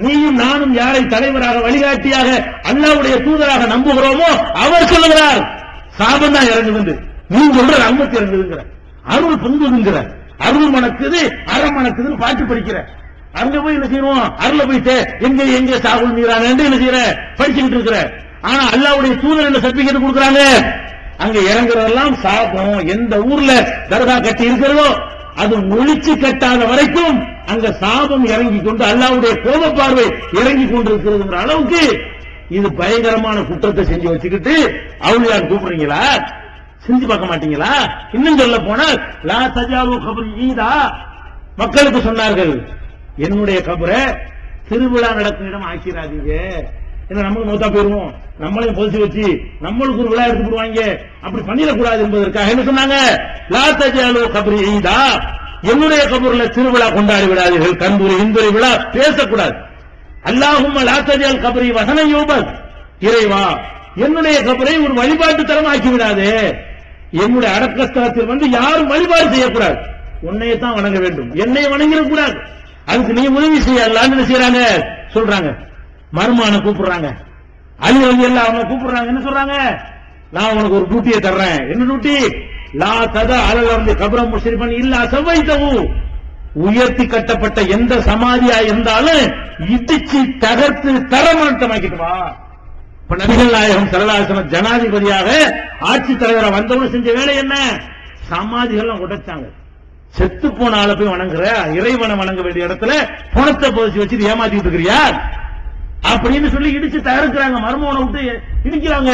நீயும் நானும் யாரை தலைவராக வழிகாட்டியாக அல்லாஹ்வுடைய தூதராக நம்புகிறோமோ அவர் சொல்லுகிறார் சாபம் தான் இறங்குது. நீ சொல்ற ரஹ்மத் இறங்குதுங்கிற, அருள் பொங்குதுங்கிற, அருள் மணக்குது அறம் மணக்குதுன்னு பாட்டு படிக்கிற. அங்க போய் என்ன செய்வோம், அருள போயிட்டு எங்க சாகுல் மீறான என்ன செய்யற, படிச்சுக்கிட்டு இருக்கிற. ஆனா அல்லாஹ்வுடைய தூதர் என்ன சர்டிபிகேட் கொடுக்கறாங்க, அங்க இறங்குறதெல்லாம் சாபம். எந்த ஊர்ல தர்கா கட்டி இருக்கிறதோ அது ஒழிச்சு கட்டாத வரைக்கும் அங்க சாபம் இறங்கி கொண்டு அல்லாஹ்வுடைய கோப பார்வை இறங்கி கொண்டிருக்கிறதுங்கிற அளவுக்கு இது பயங்கரமான குற்றத்தை செஞ்சு வச்சுக்கிட்டு அவுலியார் கூப்பிடுறீங்களா? செஞ்சு பார்க்க மாட்டீங்களா? இன்னும் சொல்ல போனால் லா தஜாலு கப்ரி ஈதா, மக்களுக்கு சொன்னார்கள், என்னுடைய கபரை திருவிழா நடக்கும் இடம் ஆக்கிறாதீங்க. என்ன நமக்கு நோத்தா போயிருவோம், நம்மளையும் பொதிச்சு வச்சு நம்மளுக்கு ஒரு விழா எடுத்து போடுவாங்க, அப்படி பண்ணிடக்கூடாது என்பதற்காக என்ன சொன்னாங்க, லா தஜாலு கப்ரி ஈதா, என்னுடைய கபூர்ல திருவிழா கொண்டாடி விடாதீர்கள், கந்தூரி இந்துரி விழா பேசக்கூடாது. அல்லாஹும்ம லா தஜால் கப்ரி வசன யூபத், இறைவா என்னுடைய கபரை ஒரு வழிபாட்டு தரம் ஆக்கி விடாதே. என்னுடைய அடக்கஸ்தலத்தில் யாரும் வழிபாடு செய்யக்கூடாது, உன்னையத்தான் வணங்க வேண்டும், என்னை வணங்கிடக்கூடாது. அதுக்கு நீ உதவி செய்யலான்னு என்ன செய்யறாங்க சொல்றாங்க. மருமான கூப்பிடுறாங்க, அலி எல்லாம் அவங்க கூப்பிடுறாங்க. என்ன சொல்றாங்க, நான் உனக்கு ஒரு டியூட்டியை தர்றேன். என்ன டியூட்டி? லா ததா அலல் கபரம் முஷ்ரிஃபன் இல்லா சவைதஹு, உயர்த்தி கட்டப்பட்ட எந்த சமாதியா இருந்தாலும் இடிச்சு தகர்த்து தரமாட்டமாக்கிட்டு வா. இப்ப நபிகள் நாயகம் ஸல்லல்லாஹு அலைஹி வஸல்லம் ஜனாதிபதியாக ஆட்சி தலைவராக வந்தவங்க செஞ்ச வேலை என்ன? சமாதிகள் உடைச்சாங்க. செத்து போன ஆளை போய் வணங்குற, இறைவனை வணங்க வேண்டிய இடத்துல பணத்தை புதைச்சு வச்சு ஏமாத்திட்டு இருக்கிறியா அப்படின்னு சொல்லி இடிச்சு தகர்க்கிறாங்க, மர்மவனை விட்டு இடிக்கிறாங்க.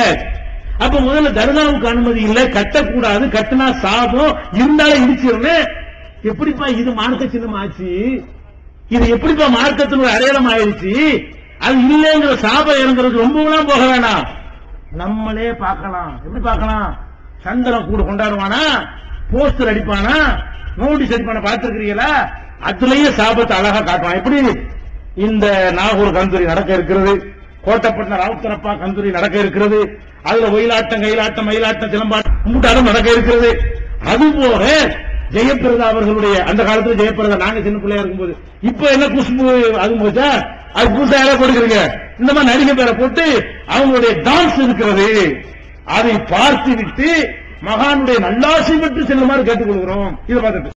அப்ப முதல்ல தர்காவுக்கு அனுமதி இல்ல, கட்டக்கூடாது, கட்டினா சாபம், இருந்தாலும் இடிச்சிருந்தேன். எப்படிப்பா இது மார்க்க சின்னம் ஆச்சு? இது எப்படிப்பா மார்க்கத்தின் ஒரு அடையாளம் ஆயிடுச்சு? அது இல்லைங்கிற சாபம் இறங்குறது ரொம்பலாம் போக வேணாம், நம்மளே பார்க்கலாம். எப்படி பார்க்கலாம்? சந்திரன் கூட கொண்டாடுவானா, போஸ்டர் அடிப்பானா, நோட்டீஸ் அடிப்பான பார்த்திருக்கிறீங்களா? அதுலயே சாபத்தை அழகா காட்டுவான். எப்படி இந்த நாகூர் கந்தூரி நடக்க இருக்கிறது, கோட்டப்பட்டின ராவுத்தரப்பா கந்தூரி நடக்க இருக்கிறது, அதுல ஒயிலாட்டம், கைலாட்டம், மயிலாட்டம், சிலம்பாட்டம், கும்பிட்டாட்டம் நடக்க இருக்கிறது. அதுபோக ஜெயபிரதா அவர்களுடைய அந்த காலத்துல ஜெயபிரதா நாங்க சின்ன பிள்ளையா இருக்கும்போது, இப்ப என்ன குஷ்பு அது போச்சா, அது புதுசா யாரா கொடுக்குறீங்க, இந்த மாதிரி நடிகை பேரை போட்டு அவங்களுடைய டான்ஸ் இருக்கிறது. அதை பார்த்து விட்டு மகானுடைய நல்லாசை பெற்று செல்லுமாறு கேட்டுக் கொள்கிறோம். இதை பார்த்துட்டு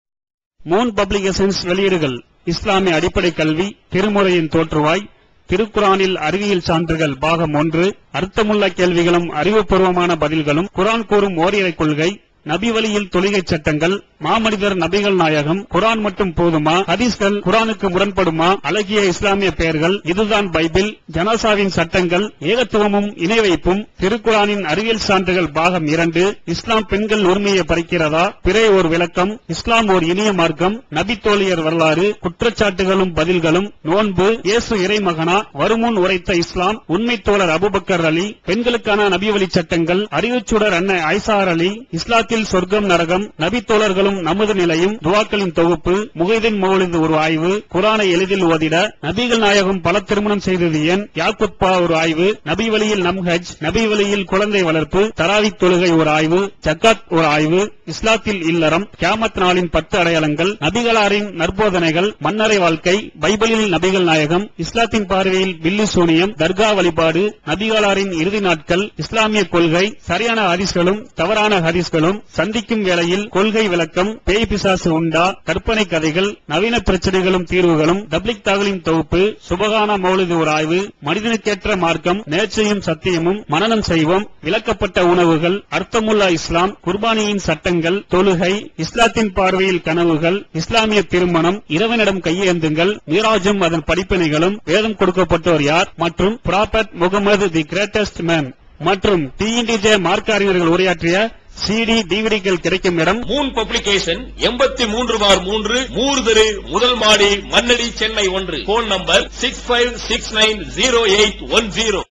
மூன் பப்ளிகேஷன்ஸ் வெளியீடுகள் இஸ்லாமிய அடிப்படை கல்வி, திருமுறையின் தோற்றுவாய், திருக்குரானில் அறிவியல் சான்றுகள் பாகம் 1, அர்த்தமுள்ள கேள்விகளும் அறிவுபூர்வமான பதில்களும், குரான் கூறும் ஓரிரை கொள்கை, நபி வழியில் தொழுகை சட்டங்கள், மாமனிதர் நபிகள் நாயகம், குரான் மட்டும் போதுமா, ஹதீஸ்கள் குரானுக்கு முரண்படுமா, அழகிய இஸ்லாமிய பெயர்கள், இதுதான் பைபிள், ஜனாசாவின் சட்டங்கள், ஏகத்துவமும் இணை வைப்பும், திருக்குரானின் அறிவியல் சான்றுகள் பாகம் 2, இஸ்லாம் பெண்கள் உரிமையை பறிக்கிறதா, பிறை ஓர் விளக்கம், இஸ்லாம் ஓர் இனிய மார்க்கம், நபி தோழியர் வரலாறு, குற்றச்சாட்டுகளும் பதில்களும், நோன்பு, இயேசு இறைமகனா, வருமுன் உரைத்த இஸ்லாம், உண்மை தோழர் அபுபக்கர் அலி, பெண்களுக்கான நபி வழி சட்டங்கள், அறிவுச்சுடர் அன்னை ஐசார் அலி, இஸ்லாத்தில் சொர்க்கம் நரகம், நபி தோழர்களும் நமது நிலையும், துவாக்களின் தொகுப்பு, முகைதீன் மௌலிது ஒரு ஆய்வு, குரானை எளிதில் ஓதிட, நபிகள் நாயகம் பல திருமணம் செய்தது ஏன், யாக்குத்பா ஒரு ஆய்வு, நபி வழியில் நம்ஹஜ், நபி வழியில் குழந்தை வளர்ப்பு, தராவி தொழுகை ஒரு ஆய்வு, ஜக்காத் ஒரு ஆய்வு, இஸ்லாத்தில் இல்லறம், கியாமத் நாளின் 10 அடையாளங்கள், நபிகளாரின் நற்போதனைகள், மன்னரை வாழ்க்கை, பைபிளில் நபிகள் நாயகம், இஸ்லாத்தின் பார்வையில் பில்லி சூனியம், தர்கா வழிபாடு, நபிகளாரின் இறுதி நாட்கள், இஸ்லாமிய கொள்கை, சரியான ஹதீஸ்களும் தவறான ஹதீஸ்களும், சந்திக்கும் வேளையில் கொள்கை விளக்கம், பேய் பிசாசு உண்டா, கற்பனை கதைகள், நவீன பிரச்சனைகளும் தீர்வுகளும், தப்லிக் தாகலின் தொகுப்பு, சுபகான மௌலிது ஒரு ஆய்வு, மனிதனுக்கேற்ற மார்க்கம், நேர்ச்சையும் சத்தியமும், மனனம் செய்வோம், விளக்கப்பட்ட உணவுகள், அர்த்தமுல்லா இஸ்லாம், குர்பானியின் சட்டங்கள், தொழுகை, இஸ்லாத்தின் பார்வையில் கனவுகள், இஸ்லாமிய திருமணம், இறைவனிடம் கையேந்துங்கள், மீராஜும் அதன் படிப்பினைகளும், வேதம் கொடுக்கப்பட்டோர் யார், மற்றும் prophet Mohammed the greatest man மற்றும் டிஎன்டிஜே மார்க்க அறிஞர்கள் உரையாற்றிய CD டிவிடிகள் கிடைக்கும் இடம் மூன் பப்ளிகேஷன் 83/3 மூர்தரு முதல் மாடி மண்ணடி சென்னை 1. Phone number 65690810.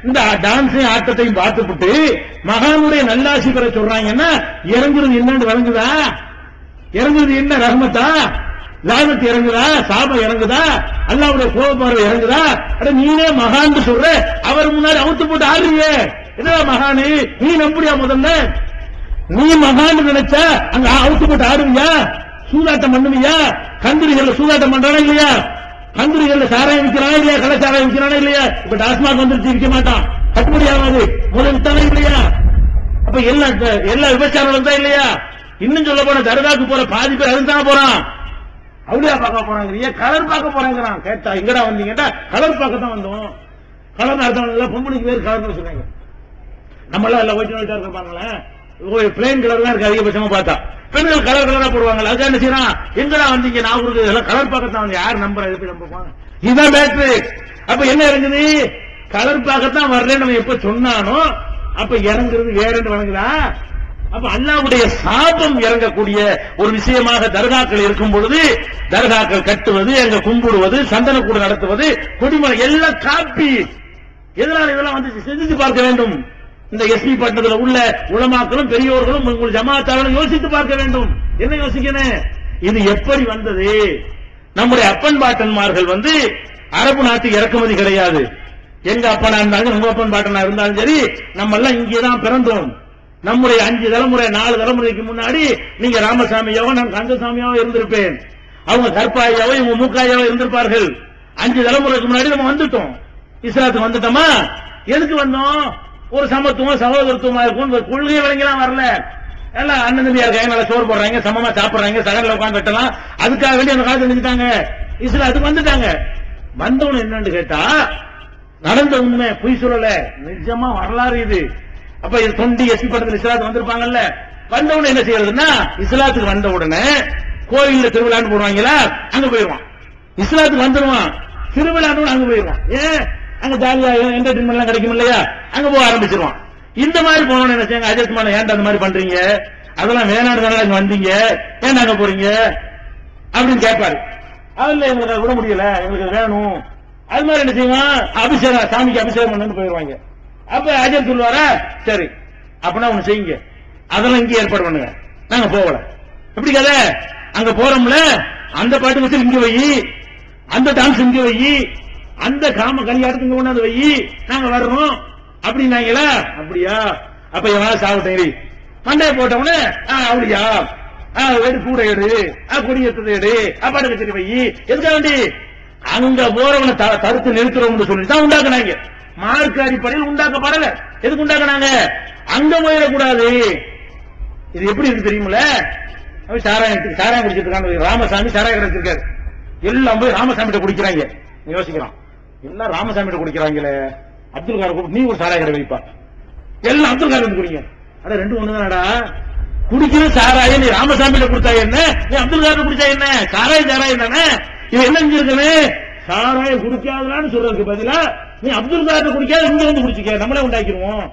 இந்த டான்ஸையும் ஆட்டத்தையும் பார்த்துட்டு மகானுடைய நல்லாசி பெற சொல்றாங்கன்னா இறங்குறது என்னன்னு வழங்குதா? இறங்குறது என்ன? ரஹ்மத்தா? லானத்து இறங்குதா? சாபம் இறங்குதா? அல்லாஹ்வுடைய கோபப்பார்வை இறங்குதா? நீனே மகான் சொல்ற, அவர் முன்னாடி அவுத்து போட்டு ஆடுறீங்க. என்ன மகானு? நீ நம்புறியா? முதல்ல நீ மகான் நினைச்சா அங்க அவுத்து போட்டு ஆடுவியா? சூதாட்டம் பண்ணுவியா? கந்திரிகள் சூதாட்டம் பண்றானா இல்லையா? கந்திரிகள் சாராயம் விற்கிறானா இல்லையா? கள்ளச்சாராயம் விற்கிறானா இல்லையா? இப்ப டாஸ்மாக் வந்துருச்சு, விற்க மாட்டான், கட்டுப்படி ஆகாது, முதல் வித்தானா இல்லையா? அப்ப எல்லா விபச்சாரம் தான் இல்லையா? இன்னும் சொல்ல போன தர்காக்கு போற பாதி பேர் அதுதான் போறான். அவளியா பார்க்க போறாங்க, கலர் பார்க்க போறாங்கிறான். கேட்டா எங்கடா வந்தீங்கடா? கலர் பார்க்க தான் வந்தோம். கலர் அர்த்தம் பொம்பளைக்கு பேர் கலர்னு சொன்னாங்க. நம்ம எல்லாம் ஒயிட் ஒயிட்டா இருப்பாங்களேன், பிளைன் கலர் தான் இருக்கு அதிகபட்சமா பார்த்தா. பெண்கள் கலர் கலரா போடுவாங்க. அதுக்காக என்ன செய்யறான்? எங்கடா வந்தீங்க? நான் ஊருக்கு இதெல்லாம் கலர் பார்க்கத்தான் வந்து யார் நம்புறா? எப்படி நம்புவாங்க? இதுதான் மேட்ரு. அப்ப என்ன இறங்குது? கலர் பார்க்கத்தான் வர்றேன்னு நம்ம எப்ப சொன்னானோ அப்ப இறங்குறது வேறன்னு வழங்குதா? அப்ப அல்லாஹ்வுடைய சாபம் இறங்கக்கூடிய ஒரு விஷயமாக தர்காக்கள் இருக்கும் பொழுது தர்காக்கள் கட்டுவது, அங்க கும்பிடுவது, சந்தனக்கூடு நடத்துவது, கொடிமலை எல்லாம் காப்பி. எதனால இதெல்லாம் வந்து செஞ்சு பார்க்க வேண்டும். இந்த எஸ்பி பட்டணத்துல உள்ள உலமாக்களும் பெரியோர்களும் உங்கள் ஜமாத்தார்களும் யோசித்து பார்க்க வேண்டும். என்ன யோசிக்கணும்? இது எப்படி வந்தது? நம்முடைய அப்பன் பாட்டன்மார்கள் வந்து அரபு நாட்டுக்கு இறக்குமதி கிடையாது. எங்க அப்பனா இருந்தாலும் உங்க அப்பன் பாட்டனா இருந்தாலும் சரி, நம்ம எல்லாம் இங்கேதான் பிறந்தோம். நம்முடைய 5 தலைமுறை 4 தலைமுறைக்கு முன்னாடி நீங்க ராமசாமியாவோ நான் கந்தசாமியாவோ இருந்திருப்பேன், அவங்க கற்பாயாவோ இவங்க மூக்காயாவோ இருந்திருப்பார்கள். 5 தலைமுறைக்கு முன்னாடி நம்ம வந்துட்டோம், இஸ்லாத்துக்கு வந்துட்டோமா? எதுக்கு வந்தோம்? ஒரு சமத்துவம் சகோதரத்துவமா இருக்கும் கொள்கை விளங்கலாம் வரல. எல்லாம் அண்ணன் தம்பியா இருக்காங்க, நல்லா சோறு போடுறாங்க, சமமா சாப்பிடுறாங்க, சகல உட்காந்து கட்டலாம். அதுக்காக வேண்டி அந்த காலத்தை நினைச்சிட்டாங்க, இஸ்லாத்துக்கு வந்துட்டாங்க. வந்தவனு என்னன்னு கேட்டா நடந்த உண்மை, பொய் சொல்லல, நிஜமா வரலாறு இது. அப்ப இது தொண்டி எஸ்பி படத்தில் இஸ்லாத்து வந்திருப்பாங்கல்ல, வந்தவுடனே என்ன செய்யறதுன்னா இஸ்லாத்துக்கு வந்த உடனே கோயில்ல திருவிழான்னு போடுவாங்களா அங்க போயிடுவான். இஸ்லாத்துக்கு வந்துருவான், திருவிழான்னு அங்க போயிடுவான். ஏன் அங்க ஜாலியா என்டர்டைன்மெண்ட் எல்லாம் கிடைக்கும் இல்லையா, அங்க போக ஆரம்பிச்சிருவான். இந்த மாதிரி போனோன்னு என்ன செய்யுங்க, அஜயத்மான ஏன்டா அந்த மாதிரி பண்றீங்க, அதெல்லாம் வேணாடு தானே அங்க வந்தீங்க, ஏன் அங்க போறீங்க அப்படின்னு கேட்பாரு. அதுல எங்களுக்கு விட முடியல, எங்களுக்கு வேணும். அது மாதிரி என்ன செய்வான், அபிஷேகம் சாமிக்கு அபிஷேகம் பண்ணு போயிருவாங்க. அப்ப அஜய் சொல்லுவாரா, சரி அப்படின்னா ஒண்ணு செய்யுங்க, அதெல்லாம் இங்கே ஏற்பாடு பண்ணுங்க, நாங்க போகல. எப்படி கதை, அங்க போறோம்ல அந்த பாட்டு வச்சு இங்க வை, அந்த டான்ஸ் இங்க வை, அந்த காம கல்யாணத்துக்கு இங்க கொண்டாந்து வை, நாங்க வர்றோம் அப்படின்னாங்களா. அப்படியா, அப்ப எவனா சாப்பிட்டேரி மண்டையை போட்டவனே அப்படியா, எடு கூட எடு, கொடியேற்றதை எடு, அப்பாடு கச்சேரி வை. எதுக்காக வேண்டி அங்க போறவனை தடுத்து நிறுத்துறோம்னு சொல்லிட்டு உண்டாக்குனாங்க. மார்க்க அடிப்படையில் உண்டாக்கப்படல. எதுக்கு உண்டாக்குனாங்க, அங்க போயிடக்கூடாது. இது எப்படி இருக்கு தெரியுமில்ல, சாராயம் குடிச்சிட்டு இருக்காங்க. ராமசாமி சாராயம் கடை வச்சிருக்காரு, எல்லாம் போய் ராமசாமி குடிக்கிறாங்க. யோசிக்கிறான், எல்லாம் ராமசாமி குடிக்கிறாங்களே, அப்துல் காரை கூப்பிட்டு நீ ஒரு சாராய கடை வைப்பா, எல்லாம் அப்துல் கார் வந்து குடிங்க. அட ரெண்டு ஒண்ணுதானடா, குடிக்கிற சாராயம் நீ ராமசாமியில குடிச்சா என்ன, நீ அப்துல் கார் குடிச்சா என்ன, சாராயம் தானே. இது என்ன செஞ்சிருக்கனே, சாராயம் குடிக்காதான்னு சொல்றதுக்கு பதிலா நீ அப்துல் கார் குடிக்காத இங்க வந்து குடிச்சுக்க, நம்மளே உண்டாக்கிடுவோம்.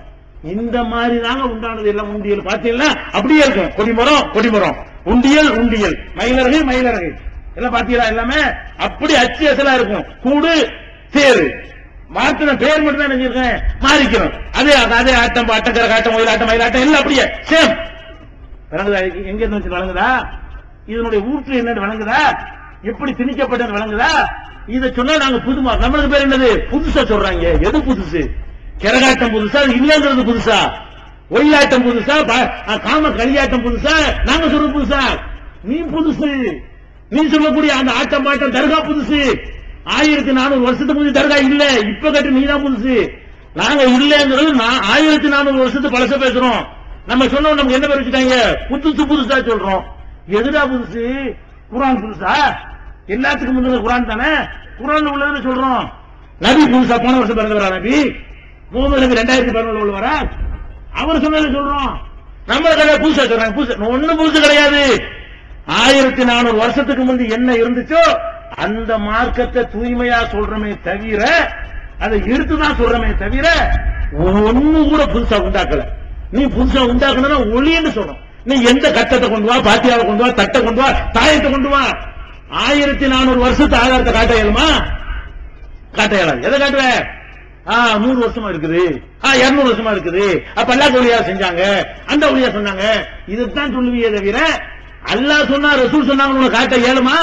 இந்த மாதிரி தாங்க உண்டானது எல்லாம். உண்டியல் பாத்தீங்கன்னா அப்படியே இருக்கும், கொடிமரம், உண்டியல், மயிலரகை எல்லாம் பாத்தீங்களா, எல்லாமே அப்படி அச்சு அசலா இருக்கும். கூடு தேரு மாத்தின பேர் மட்டும் தான் நினைச்சிருக்கேன், மாறிக்கணும். அதே ஆட்டம் பாட்டம், கரகாட்டம், ஒயிலாட்டம், மயிலாட்டம் எல்லாம் அப்படியே சேம் விளங்குதா. எங்க இருந்து வச்சு விளங்குதா, இதனுடைய ஊற்று என்னன்னு விளங்குதா, எப்படி திணிக்கப்பட்டது விளங்குதா. இதை சொன்னா நாங்க புதுமா, நம்மளுக்கு பேர் என்னது புதுசா சொல்றாங்க. எது புதுசு, கரகாட்டம் புதுசா, இல்லங்கிறது புதுசா, ஒயிலாட்டம் புதுசா, காம களியாட்டம் புதுசா, நாங்க சொல்றது புதுசா. நீ புதுசு, நீ சொல்லக்கூடிய அந்த ஆட்டம் பாட்டம் தர்கா புதுசு. 1400 வருஷத்துக்கு முந்தைய தர்கா இல்ல, இப்ப கட்டு நீ தான் புதுசு. நாங்க இல்லங்கிறது 1400 வருஷத்துக்கு பழச பேசுறோம். நம்ம சொன்ன நமக்கு என்ன பேர் வச்சுட்டாங்க, புதுசா சொல்றோம். எதுடா புதுசு, குரான் புதுசா, எல்லாத்துக்கும் முன்னாடி குரான் தானே, குரான் உள்ளதுன்னு சொல்றோம். நபி புதுசா போன வருஷம் பிறந்தவரா நபி, முகமது நபி 2011 உள்ளவரா, அவர் சொன்னது சொல்றோம். நம்ம புதுசா சொல்றாங்க, புதுசு ஒண்ணும் புதுசு கிடையாது. 1400 வருஷத்துக்கு முந்தி என்ன இருந்துச்சோ அந்த மார்க்கத்தை தூய்மையா சொல்றமே தவிர, அதை எடுத்துதான் சொல்றமே தவிர ஒண்ணு கூட புதுசா உண்டாக்கல. நீ புதுசா உண்டாக்கணும்னா ஒளின்னு சொல்றோம். நீ எந்த கட்டத்தை கொண்டு வா, பாத்தியாவை கொண்டு வா, தட்டை கொண்டு வா, தாயத்தை கொண்டு வா. 1400 வருஷத்து ஆதாரத்தை காட்ட இயலுமா, காட்ட இயலாது. எதை காட்டுவ, 100 வருஷமா இருக்குது, 200 வருஷமா இருக்குது, அப்ப அல்லா ஒளியா செஞ்சாங்க, அந்த ஒளியா சொன்னாங்க, இதுதான் சொல்லுவியே தவிர அல்லாஹ் சொன்னா ரசூல் சொன்னாங்க காட்ட இயலுமா.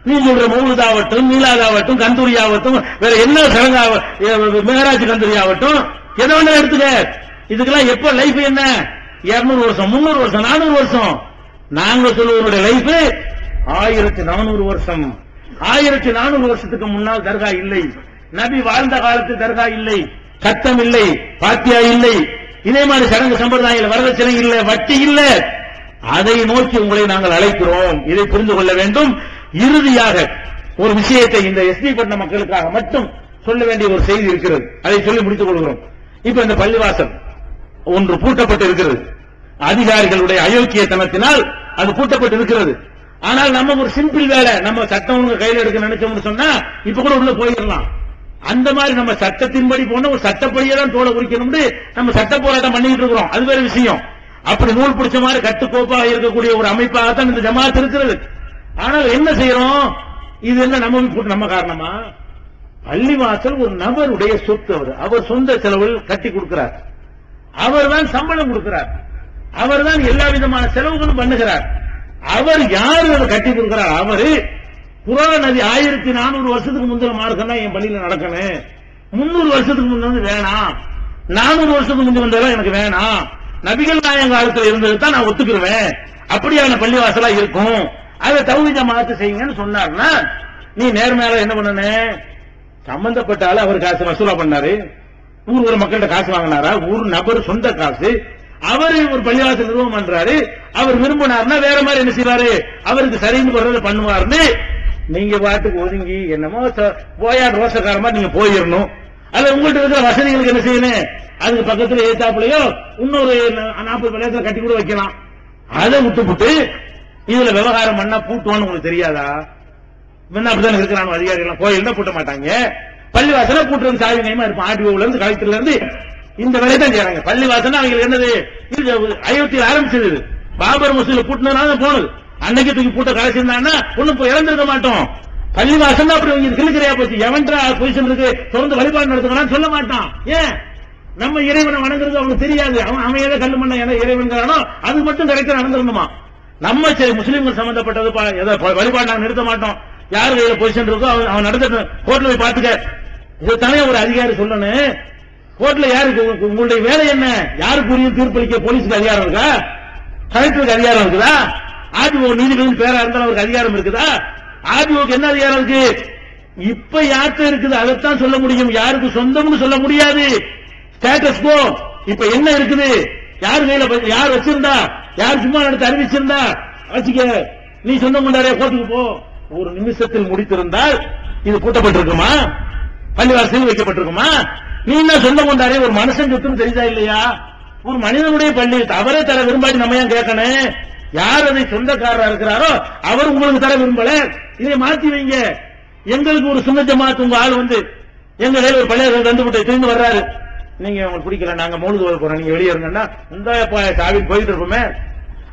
நீ சொல்ற மௌலிதாவட்டும், மீலாதாவட்டும், கந்தூரியாவட்டும், வேற என்ன சடங்காவட்டும், மேராஜ் கந்தூரியாவட்டும், எதை வேணா எடுத்துக்க. இதுக்கெல்லாம் எப்ப லைஃப் என்ன, 200 வருஷம், 300 வருஷம், 400 வருஷம். நாங்க சொல்லுவதனுடைய லைஃப் 1400 வருஷம். 1400 வருஷத்துக்கு முன்னால் தர்கா இல்லை, நபி வாழ்ந்த காலத்து தர்கா இல்லை, சட்டம் இல்லை, பாத்தியா இல்லை, இதே மாதிரி சடங்கு சம்பிரதாயம், வரதட்சணை இல்லை, வட்டி இல்லை. அதை நோக்கி உங்களை நாங்கள் அழைக்கிறோம். இதை புரிந்து கொள்ள வேண்டும். இறுதியாக ஒரு விஷயத்தை இந்த எஸ்பி பட்ட மக்களுக்காக மட்டும் சொல்ல வேண்டிய ஒரு செய்தி இருக்கிறது, அதை சொல்லி முடித்துக் கொள்கிறோம். இப்ப இந்த பள்ளிவாசல் ஒன்று பூட்டப்பட்டு இருக்கிறது, அதிகாரிகளுடைய அயோக்கியத்தனத்தினால் அது பூட்டப்பட்டு இருக்கிறது. ஆனால் நம்ம ஒரு சிம்பிள் வேலை, நம்ம சட்டம் ஒழுங்கு கையில் எடுக்க நினைச்சோம்னு சொன்னா இப்ப கூட உள்ள போயிடலாம். அந்த மாதிரி நம்ம சட்டத்தின்படி போன ஒரு சட்டப்படியே தான் தோலை குறிக்கணும்னு நம்ம சட்ட போராட்டம் பண்ணிட்டு இருக்கிறோம். அது வேற விஷயம். அப்படி நூல் பிடிச்ச மாதிரி கட்டுக்கோப்பாக இருக்கக்கூடிய ஒரு அமைப்பாகத்தான் இந்த ஜமாத் இருக்கிறது. ஆனால் என்ன செய்யறோம், இது என்ன நம்ம காரணமா? பள்ளிவாசல் ஒரு நபருடைய சொத்து, அவர் சொந்த செலவில் கட்டி கொடுக்கிறார், அவர் தான் சம்பளம் கொடுக்கிறார், அவர் தான் எல்லா விதமான செலவுகளும் பண்ணுகிறார். அவர் யாரு அதை கட்டி கொடுக்கிறார்? அவரு குர்ஆன் நதி 1400 வருஷத்துக்கு முந்தின மார்க்கம் தான் என் பள்ளியில நடக்கணும், 300 வருஷத்துக்கு முந்தி வேணாம், 400 வருஷத்துக்கு முந்தி வந்ததெல்லாம் எனக்கு வேணாம், நபிகள் நாயகம் காலத்தில் இருந்தது தான் நான் ஒத்துக்குருவேன், அப்படியான பள்ளிவாசலா இருக்கும், அதை தௌஹீத் ஜமாஅத் செய்யுங்கன்னு சொன்னார்னா நீ நேர்மையால என்ன பண்ணன? சம்பந்தப்பட்ட ஆளு அவர் காசு வசூலா பண்ணாரு, ஊர் மக்கள்கிட்ட காசு வாங்கினாரா? ஊர் நபர் சொந்த காசு, அவரு ஒரு பள்ளிவாசல் நிறுவனம் பண்றாரு, அவர் விரும்பினார்னா வேற மாதிரி என்ன செய்வாரு, அவருக்கு சரின்னு வர்றதை பண்ணுவாருன்னு நீங்க பாட்டுக்கு ஒதுங்கி என்னமோ போயா ரோசக்காரமா நீங்க போயிடணும். அது உங்கள்கிட்ட இருக்கிற வசதிகளுக்கு என்ன செய்யணும், அதுக்கு பக்கத்துல ஏத்தாப்புலையோ இன்னொரு 40 பள்ளியாசல கட்டி கூட வைக்கலாம். அதை விட்டுப்புட்டு இதுல விவகாரம் பண்ணா பூட்டுவான்னு உங்களுக்கு தெரியாதா? முன்ன அப்படிதான் இருக்கிறான் அதிகாரிகள். கோயில் தான் பூட்ட மாட்டாங்க, பள்ளிவாசல பூட்டுறது சாவி நியமா இருப்பான். ஆர்டிஓல இருந்து கலெக்டர்ல இருந்து இந்த வேலையை தான் செய்யறாங்க. பள்ளிவாசல் அவங்களுக்கு என்னது? அயோத்தியில் ஆரம்பிச்சது, பாபர் மசூதியில பூட்டினதுனால போனது. அன்னைக்கு தூக்கி பூட்ட கலைச்சிருந்தாங்கன்னா ஒண்ணும் இறந்திருக்க மாட்டோம். பள்ளிவாசல் அப்படி கிழக்கிறையா போச்சு. எவன்டா பொசிஷன் இருக்கு தொடர்ந்து வழிபாடு நடத்துகிறான்னு சொல்ல மாட்டான். ஏன்? நம்ம இறைவனை வணங்குறது அவனுக்கு தெரியாது. அவன் ஏதோ கல்லு மண்ண இறைவன்கிறானோ அது மட்டும் கரெக்டா நடந்துருந்துமா. நம்ம சரி முஸ்லீம்கள் சம்பந்தப்பட்டது வழிபாடு நாங்க நிறுத்த மாட்டோம். யாரு கையில பொசிஷன் இருக்கோ அவன் நடத்த கோர்ட்ல போய் பாத்துக்க. இது தானே ஒரு அதிகாரி சொல்லணும். கோர்ட்ல யாருக்கு உங்களுடைய வேலை என்ன? யாருக்கு உரிய தீர்ப்பளிக்க போலீஸுக்கு அதிகாரம் இருக்கா? கலெக்டருக்கு அதிகாரம் இருக்குதா? ஆர்டிஓ நீதிபதி பேரா இருந்தாலும் அவருக்கு அதிகாரம் இருக்குதா? ஆர்டிஓக்கு என்ன அதிகாரம் இருக்கு? இப்ப யார்கிட்ட இருக்குது அதைத்தான் சொல்ல முடியும். யாருக்கு சொந்தம்னு சொல்ல முடியாது. ஸ்டேட்டஸ் கோ இப்ப என்ன இருக்குது? யார் கையில யார் வச்சிருந்தா, யார் சும்மா நடத்த அறிவிச்சிருந்தா வச்சுக்க, நீ சொந்தம் கொண்டாடிய கோர்ட்டுக்கு போ. ஒரு நிமிஷத்தில் முடித்திருந்தால் இது பூட்டப்பட்டிருக்குமா? பள்ளிவாசல் வைக்கப்பட்டிருக்குமா? நீ என்ன சொந்தம் கொண்டாடிய ஒரு மனுஷன் சொத்துன்னு தெரியுதா இல்லையா? ஒரு மனிதனுடைய பள்ளி அவரே தர விரும்பாடி நம்ம ஏன் கேட்கணும்? யார் அதை சொந்தக்காரரா இருக்கிறாரோ அவர் உங்களுக்கு தர விரும்பல. இதை மாத்தி வைங்க. எங்களுக்கு ஒரு சுன்ன ஜமாத் உங்க ஆள் வந்து எங்க கையில் ஒரு பள்ளியை தந்து விட்டு திரும்பி வர்றாரு. நீங்க உங்களுக்கு பிடிக்கல, நாங்க மௌலுது ஓத போறோம், நீங்க வெளியே இருங்கன்னா இந்த சாவின் போயிட்டு இருப்போமே.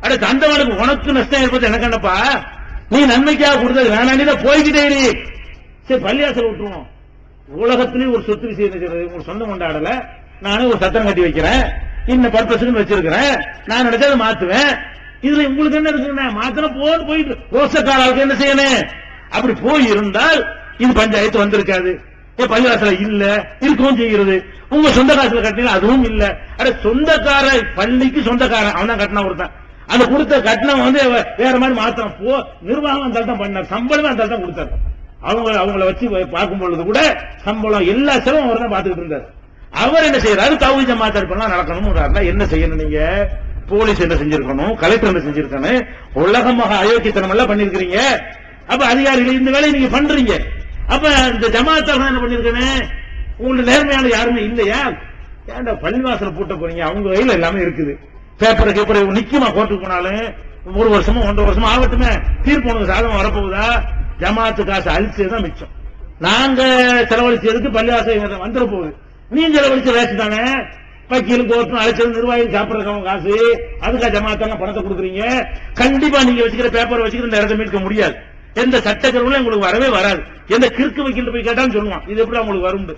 அட தந்தவனுக்கு உனக்கு நஷ்டம் ஏற்பட்டு எனக்கு என்னப்பா? நீ நன்மைக்காக கொடுத்தது வேணாண்டி போய்கிட்டே இரு. சரி பள்ளியாசல் விட்டுருவோம். உலகத்திலேயும் ஒரு சொத்து விஷயம் உங்களுக்கு சொந்தம் கொண்டாடல, நானே ஒரு சத்திரம் கட்டி வைக்கிறேன், இன்ன பர்பஸ்ன்னு வச்சிருக்கிறேன், நான் நினைச்சதை மாத்துவேன். இதுல உங்களுக்கு என்ன இருக்குங்க? மாத்திர போயிட்டு ரோசக்காரர்களுக்கு என்ன செய்யணும்? அப்படி போய் இருந்தால் இது பஞ்சாயத்து வந்திருக்காது. பள்ளிவாசல இல்ல இருக்கவும் செய்கிறது. உங்க சொந்த காசுல கட்டினா அதுவும் இல்ல. அட சொந்தக்கார பள்ளிக்கு சொந்தக்காரன் அவன் தான் கட்டினா ஒருத்தன். அந்த கொடுத்த கட்டணம் வந்து வேற மாதிரி மாத்திரம் போ நிர்வாகம் அந்த தான் பண்ணார், சம்பளமே அந்த தான் கொடுத்தாரு. அவங்கள வச்சு பார்க்கும் பொழுது கூட சம்பளம் எல்லா செலவும் அவர் தான் பாத்துக்கிட்டு இருந்தார். அவர் என்ன செய்யறாரு? தௌஹீத் ஜமாத் இருப்பெல்லாம் நடக்கணும். என்ன செய்யணும்? நீங்க போலீஸ் என்ன செஞ்சிருக்கணும், கலெக்டர் என்ன செஞ்சிருக்கணும், உலகமாக அயோக்கியத்தனம் எல்லாம் பண்ணிருக்கீங்க. அப்ப அதிகாரிகள் இந்த வேலையை நீங்க பண்றீங்க. அப்ப இந்த ஜமாத்தாக என்ன பண்ணிருக்கணும்? உங்களுக்கு நேர்மையான யாருமே இல்லையா? ஏன்டா பள்ளிவாசல பூட்ட போறீங்க? அவங்க கையில எல்லாமே இருக்குது. பேப்பர் நிக்குமா? கோர்ட்டுக்கு போனாலும் 1 வருஷமோ 1.5 வருஷமா ஆகட்டுமே, தீர்ப்பு உனக்கு சாதகம் வரப்போகுதா? ஜமாத்து காசு அழிச்சதுதான் மிச்சம். நாங்க செலவழிச்சதுக்கு பள்ளிவாசல் வந்துட போகுது. நீ செலவழிச்ச வேஸ்ட் தானே. வக்கீலும் கோர்ட்டும் அழைச்சது நிர்வாகி சாப்பிடுறவங்க காசு, அதுக்காக ஜமாத்தாங்க பணத்தை கொடுக்குறீங்க. கண்டிப்பா நீங்க வச்சுக்கிற பேப்பர் வச்சுக்கிற இந்த இடத்தை மீட்க முடியாது. எந்த சட்டக்கருவிலும் உங்களுக்கு வரவே வராது. எந்த கிறுக்கு வக்கீல் போய் கேட்டாலும் சொல்லுவான் இது எப்படி உங்களுக்கு வரும்.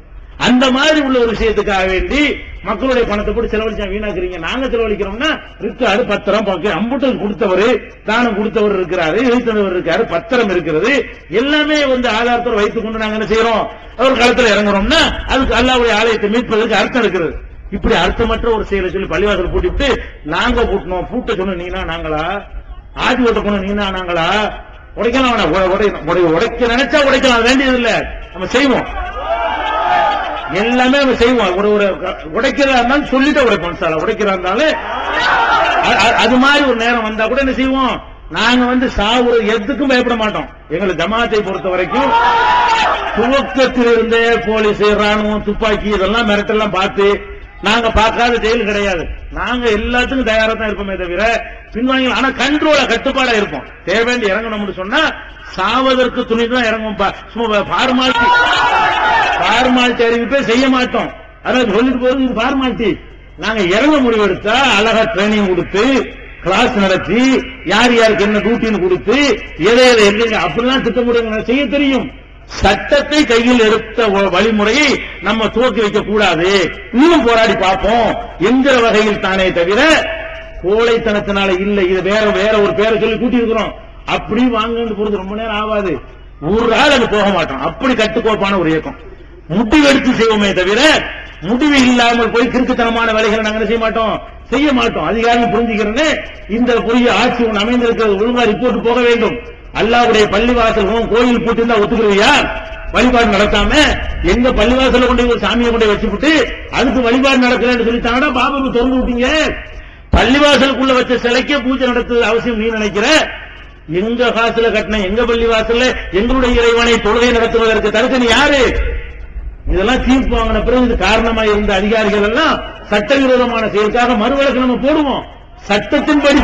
அந்த மாதிரி உள்ள ஒரு விஷயத்துக்காக வேண்டி மக்களுடைய பணத்தை போட்டு செலவழிச்சா வீணாக்குறீங்க. நாங்க செலவழிக்கிறோம்னா இருக்காரு பத்திரம் அம்புட்டு கொடுத்தவர், தானம் கொடுத்தவர் இருக்கிறாரு, எழுத்தவர் இருக்காரு, பத்திரம் இருக்கிறது, எல்லாமே வந்து ஆதாரத்தோடு வைத்துக் கொண்டு நாங்க என்ன செய்யறோம்? அவர் களத்தில் இறங்குறோம்னா அதுக்கு அல்லாஹ்வுடைய ஆலயத்தை மீட்பதற்கு அர்த்தம் இருக்கிறது. இப்படி அர்த்தமற்ற ஒரு செயலை சொல்லி பள்ளிவாசல் பூட்டிவிட்டு நாங்க பூட்டணும், பூட்ட சொன்ன நீனா நாங்களா, ஆட்சி ஓட்ட போன நீனா நாங்களா? உடைக்கலாம், உடைக்க நினைச்சா உடைக்கலாம், வேண்டியது இல்ல, நம்ம செய்வோம், எல்லாமே நம்ம செய்வோம். ஒரு உடைக்கிறதா இருந்தாலும் சொல்லிட்டு உடைப்போம். உடைக்கிறதா இருந்தாலும் அது மாதிரி ஒரு நேரம் வந்தா கூட என்ன செய்வோம்? நாங்க வந்து சாவுறது எதுக்கும் பயப்பட மாட்டோம். எங்களை ஜமாத்தை பொறுத்த வரைக்கும் துவக்கத்தில் இருந்தே போலீஸ், ராணுவம், துப்பாக்கி இதெல்லாம் மிரட்டெல்லாம் பார்த்து நாங்க பார்க்காத ஜெயில் கிடையாது. நாங்க எல்லாத்துக்கும் தயாரா தான் இருப்போமே தவிர பின்வாங்கி, ஆனா கண்ட்ரோல கட்டுப்பாடா இருப்போம். தேவையாண்டி இறங்கணும்னு சொன்னா சாவதற்கு துணி தான் இறங்கும். சும்மா ஃபார்மாலிட்டி அறிவிப்பே செய்ய மாட்டோம். அதாவது சொல்லிட்டு போறது ஃபார்மாலிட்டி. நாங்க இறங்க முடிவெடுத்தா அழகா ட்ரைனிங் கொடுத்து கிளாஸ் நடத்தி யார் யாருக்கு என்ன டியூட்டின்னு கொடுத்து எதை எங்க அப்படிலாம் திட்டமிடுங்க செய்ய தெரியும். சட்டத்தை கையில் எடுத்த வழிமுறையை நம்ம துவக்கி வைக்க கூடாது. இன்னும் போராடி பார்ப்போம் என்கிற வகையில் தானே தவிர கோழைத்தனத்தினால இல்ல. இது வேற ஒரு பேரை சொல்லி கூட்டி இருக்கிறோம். அப்படி வாங்க போறது ரொம்ப நேரம் ஆகாது. ஒரு நாள் அது போக மாட்டோம். அப்படி கட்டுக்கோப்பான ஒரு இயக்கம். முடிவெடுத்து செய்வோமே தவிர முடிவு இல்லாமல் போய் கிறுக்குத்தனமான வேலைகளை நாங்கள் செய்ய மாட்டோம். அதிகாரம் புரிஞ்சுக்கிறேன்னு இந்த புதிய ஆட்சி ஒன்று அமைந்திருக்கிறது. ஒழுங்கா ரிப்போர்ட் போக வேண்டும். அல்லாஹ்வுடைய பள்ளிவாசல் கோயில் போட்டு ஒத்துக்குறியா? வழிபாடு நடத்தாம எங்க பள்ளிவாசல கொண்டு ஒரு சாமியை கொண்டு வச்சுட்டு அதுக்கு வழிபாடு நடக்கிறேன்னு சொல்லிட்டாங்கன்னா பாபாவை திறந்து விட்டீங்க. பள்ளிவாசலுக்குள்ள வச்ச சிலைக்கே பூஜை நடத்துறது அவசியம் நீ நினைக்கிற? எங்க காசுல கட்டின எங்க பள்ளிவாசல்ல எங்களுடைய இறைவனை தொழுகை நடத்துவதற்கு தடுக்கணும் யாரு? இதெல்லாம் தீர்ப்பு வாங்கின பிறகு இது காரணமா இருந்த அதிகாரிகள் எல்லாம் சட்டவிரோதமான செயலுக்காக மறுவழக்கு நம்ம போடுவோம். சட்டத்தின்படி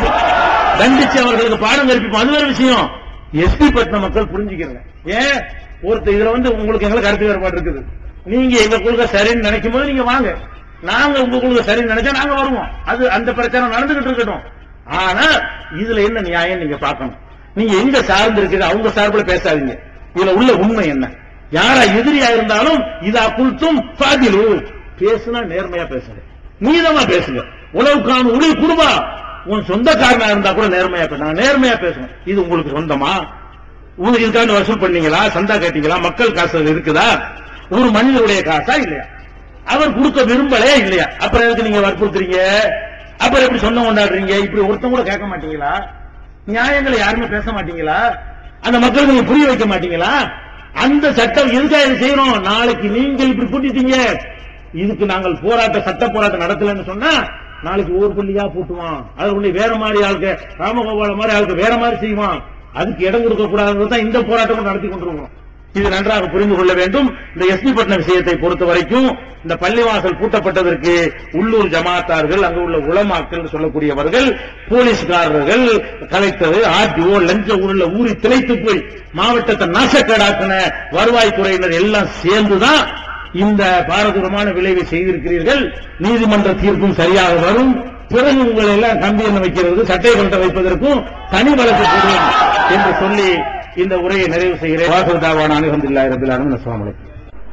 தண்டிச்சு அவர்களுக்கு பாடம் கற்பிப்போம். அது வேற விஷயம். எஸ்பி பட்டின மக்கள் புரிஞ்சுக்கிறேன். ஏன் ஒருத்தர் இதுல உங்களுக்கு எங்களுக்கு கருத்து வேறுபாடு இருக்குது. நீங்க எங்க கொள்கை சரின்னு நினைக்கும் போது நீங்க வாங்க, நாங்க உங்க கொள்கை சரின்னு நினைச்சா நாங்க வருவோம். அது அந்த பிரச்சனை நடந்துகிட்டு இருக்கட்டும். ஆனா இதுல என்ன நியாயம் நீங்க பார்க்கணும். நீங்க எங்க சார்ந்து இருக்குது அவங்க சார்பில் பேசாதீங்க. இதுல உள்ள உண்மை என்ன? யாரா எதிரியா இருந்தாலும் இதா குல்தும் ஃபாதிலு, பேசுனா நேர்மையா பேசுங்க, நீதமா பேசுங்க. உலவுக்கான உளி குடும்பா உன் சொந்தக்காரனா இருந்தா கூட நேர்மையா பேசுங்க, நேர்மையா பேசுங்க. இது உங்களுக்கு சொந்தமா? உங்களுக்கு இதுக்காக வசூல் பண்ணீங்களா, சந்தா கேட்டீங்களா, மக்கள் காசு இருக்குதா, ஒரு மனிதனுடைய காசா இல்லையா, அவர் கொடுக்க விரும்பலையா இல்லையா, அப்புறம் எதுக்கு நீங்க வற்புறுத்துறீங்க? அப்புறம் எப்படி சொந்தம் கொண்டாடுறீங்க? இப்படி ஒருத்தம் கூட கேட்க மாட்டீங்களா? நியாயங்களை யாருமே பேச மாட்டீங்களா? அந்த மக்களுக்கு நீங்க புரிய வைக்க மாட்டீங்களா? அந்த சட்டம் எதுக்காக செய்யணும்? நாளைக்கு நீங்கள் இப்படி கூட்டிட்டீங்க, இதுக்கு நாங்கள் சட்ட போராட்டம் நடத்தலன்னு சொன்னா நாளைக்கு ஒவ்வொரு பள்ளியா பூட்டுவான், அது வேற மாதிரி ஆளுக்கு, ராமகோபால மாதிரி ஆளுக்கு வேற மாதிரி செய்வான். அதுக்கு இடம் கொடுக்க கூடாதுதான் இந்த போராட்டம் நடத்தி கொண்டிருக்கோம். இது நன்றாக புரிந்து கொள்ள வேண்டும். இந்த எஸ்பி பட்டின விஷயத்தை பொறுத்த வரைக்கும் இந்த பள்ளிவாசல் பூட்டப்பட்டதற்கு உள்ளூர் ஜமாத்தார்கள், அங்கு உள்ள உலமாக்கள் சொல்லக்கூடியவர்கள், போலீஸ்காரர்கள், கலெக்டர், ஆர்டிஓ, லஞ்ச ஊழல ஊறி திளைத்து போய் மாவட்டத்தை நாசக்கேடாக்கின வருவாய்த்துறையினர் எல்லாம் சேர்ந்துதான் இந்த பாரதூரமான விளைவை செய்திருக்கிறீர்கள். நீதிமன்ற தீர்ப்பும் சரியாக வரும். பிறகு உங்களை எல்லாம் கம்பி எண்ண வைக்கிறது, சட்டை கொண்ட வைப்பதற்கும் தனி வழக்கு போடுவோம் என்று சொல்லி இந்த உரையை நிறைவு செய்கிறேன். வாசல்தாவான அல்ஹம்துலில்லாஹி ரப்பில் ஆலமீன். அஸ்ஸலாமு அலைக்கும்.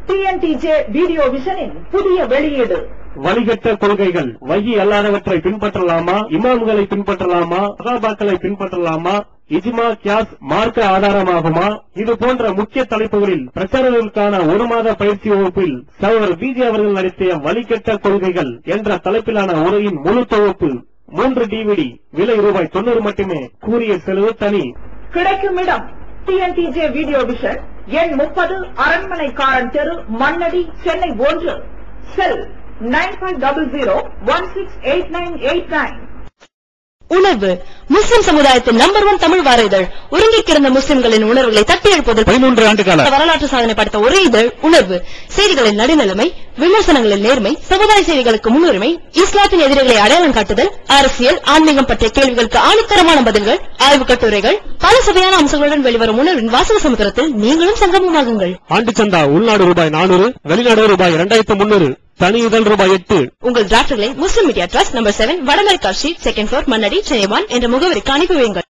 டிஎன்டிஜே வீடியோ விஷனின் புதிய வெளியீடு. வழிகட்ட கொள்கைகள் வகி அல்லாதவற்றை பின்பற்றலாமா, இமாம்களை பின்பற்றலாமா, சஹாபாக்களை பின்பற்றலாமா, இஜ்மா கியாஸ் மார்க்க ஆதாரமாகுமா? இது போன்ற முக்கிய தலைப்புகளில் பிரச்சாரங்களுக்கான ஒரு மாத பயிற்சி வகுப்பில் சகோதரர் பிஜே அவர்கள் நடத்திய வழிகட்ட கொள்கைகள் என்ற தலைப்பிலான உரையின் முழு தொகுப்பு 3 DVD, விலை ₹90 மட்டுமே. கூறிய செலவு தனி. கிடைக்கும் இடம் டிஎன்டிஜே வீடியோ விஷன், எண் 30, அரண்மனைக்காரன் தெரு, மண்ணடி, சென்னை 1. செல் 9500168989. உணர்வு முஸ்லிம் சமுதாயத்தின் நம்பர் 1 தமிழ் வார இதழ். உறங்கிக் கிடந்த முஸ்லிம்களின் உணர்வுகளை தட்டி எழுப்புவதில் 13 ஆண்டு கால வரலாற்று சாதனை படைத்த ஒரே இதழ் உணர்வு. செய்திகளின் நடுநிலைமை, விமர்சனங்களில் நேர்மை, சமுதாய செய்திகளுக்கு முன்னுரிமை, இஸ்லாத்தின் எதிரிகளை அடையாளம் காட்டுதல், அரசியல், ஆன்மீகம் பற்றிய கேள்விகளுக்கு ஆணித்தரமான பதில்கள், ஆய்வுக் கட்டுரைகள், பல சுவையான அம்சங்களுடன் வெளிவரும் உணர்வின் வாசக சமுத்திரத்தில் நீங்களும் சங்கமமாகுங்கள். ஆண்டு சந்தா உள்நாடு ₹400, வெளிநாடு ₹2300, தனி இதழ் ₹8. உங்கள் டிராஃப்ட்களை முஸ்லிம் மீடியா ட்ரஸ்ட் நம்பர் 7, வடமேற்கா street, 2nd floor, Mannadi, Chennai 1 என்ற முகவரிக்கு அனுப்பி வையுங்கள்.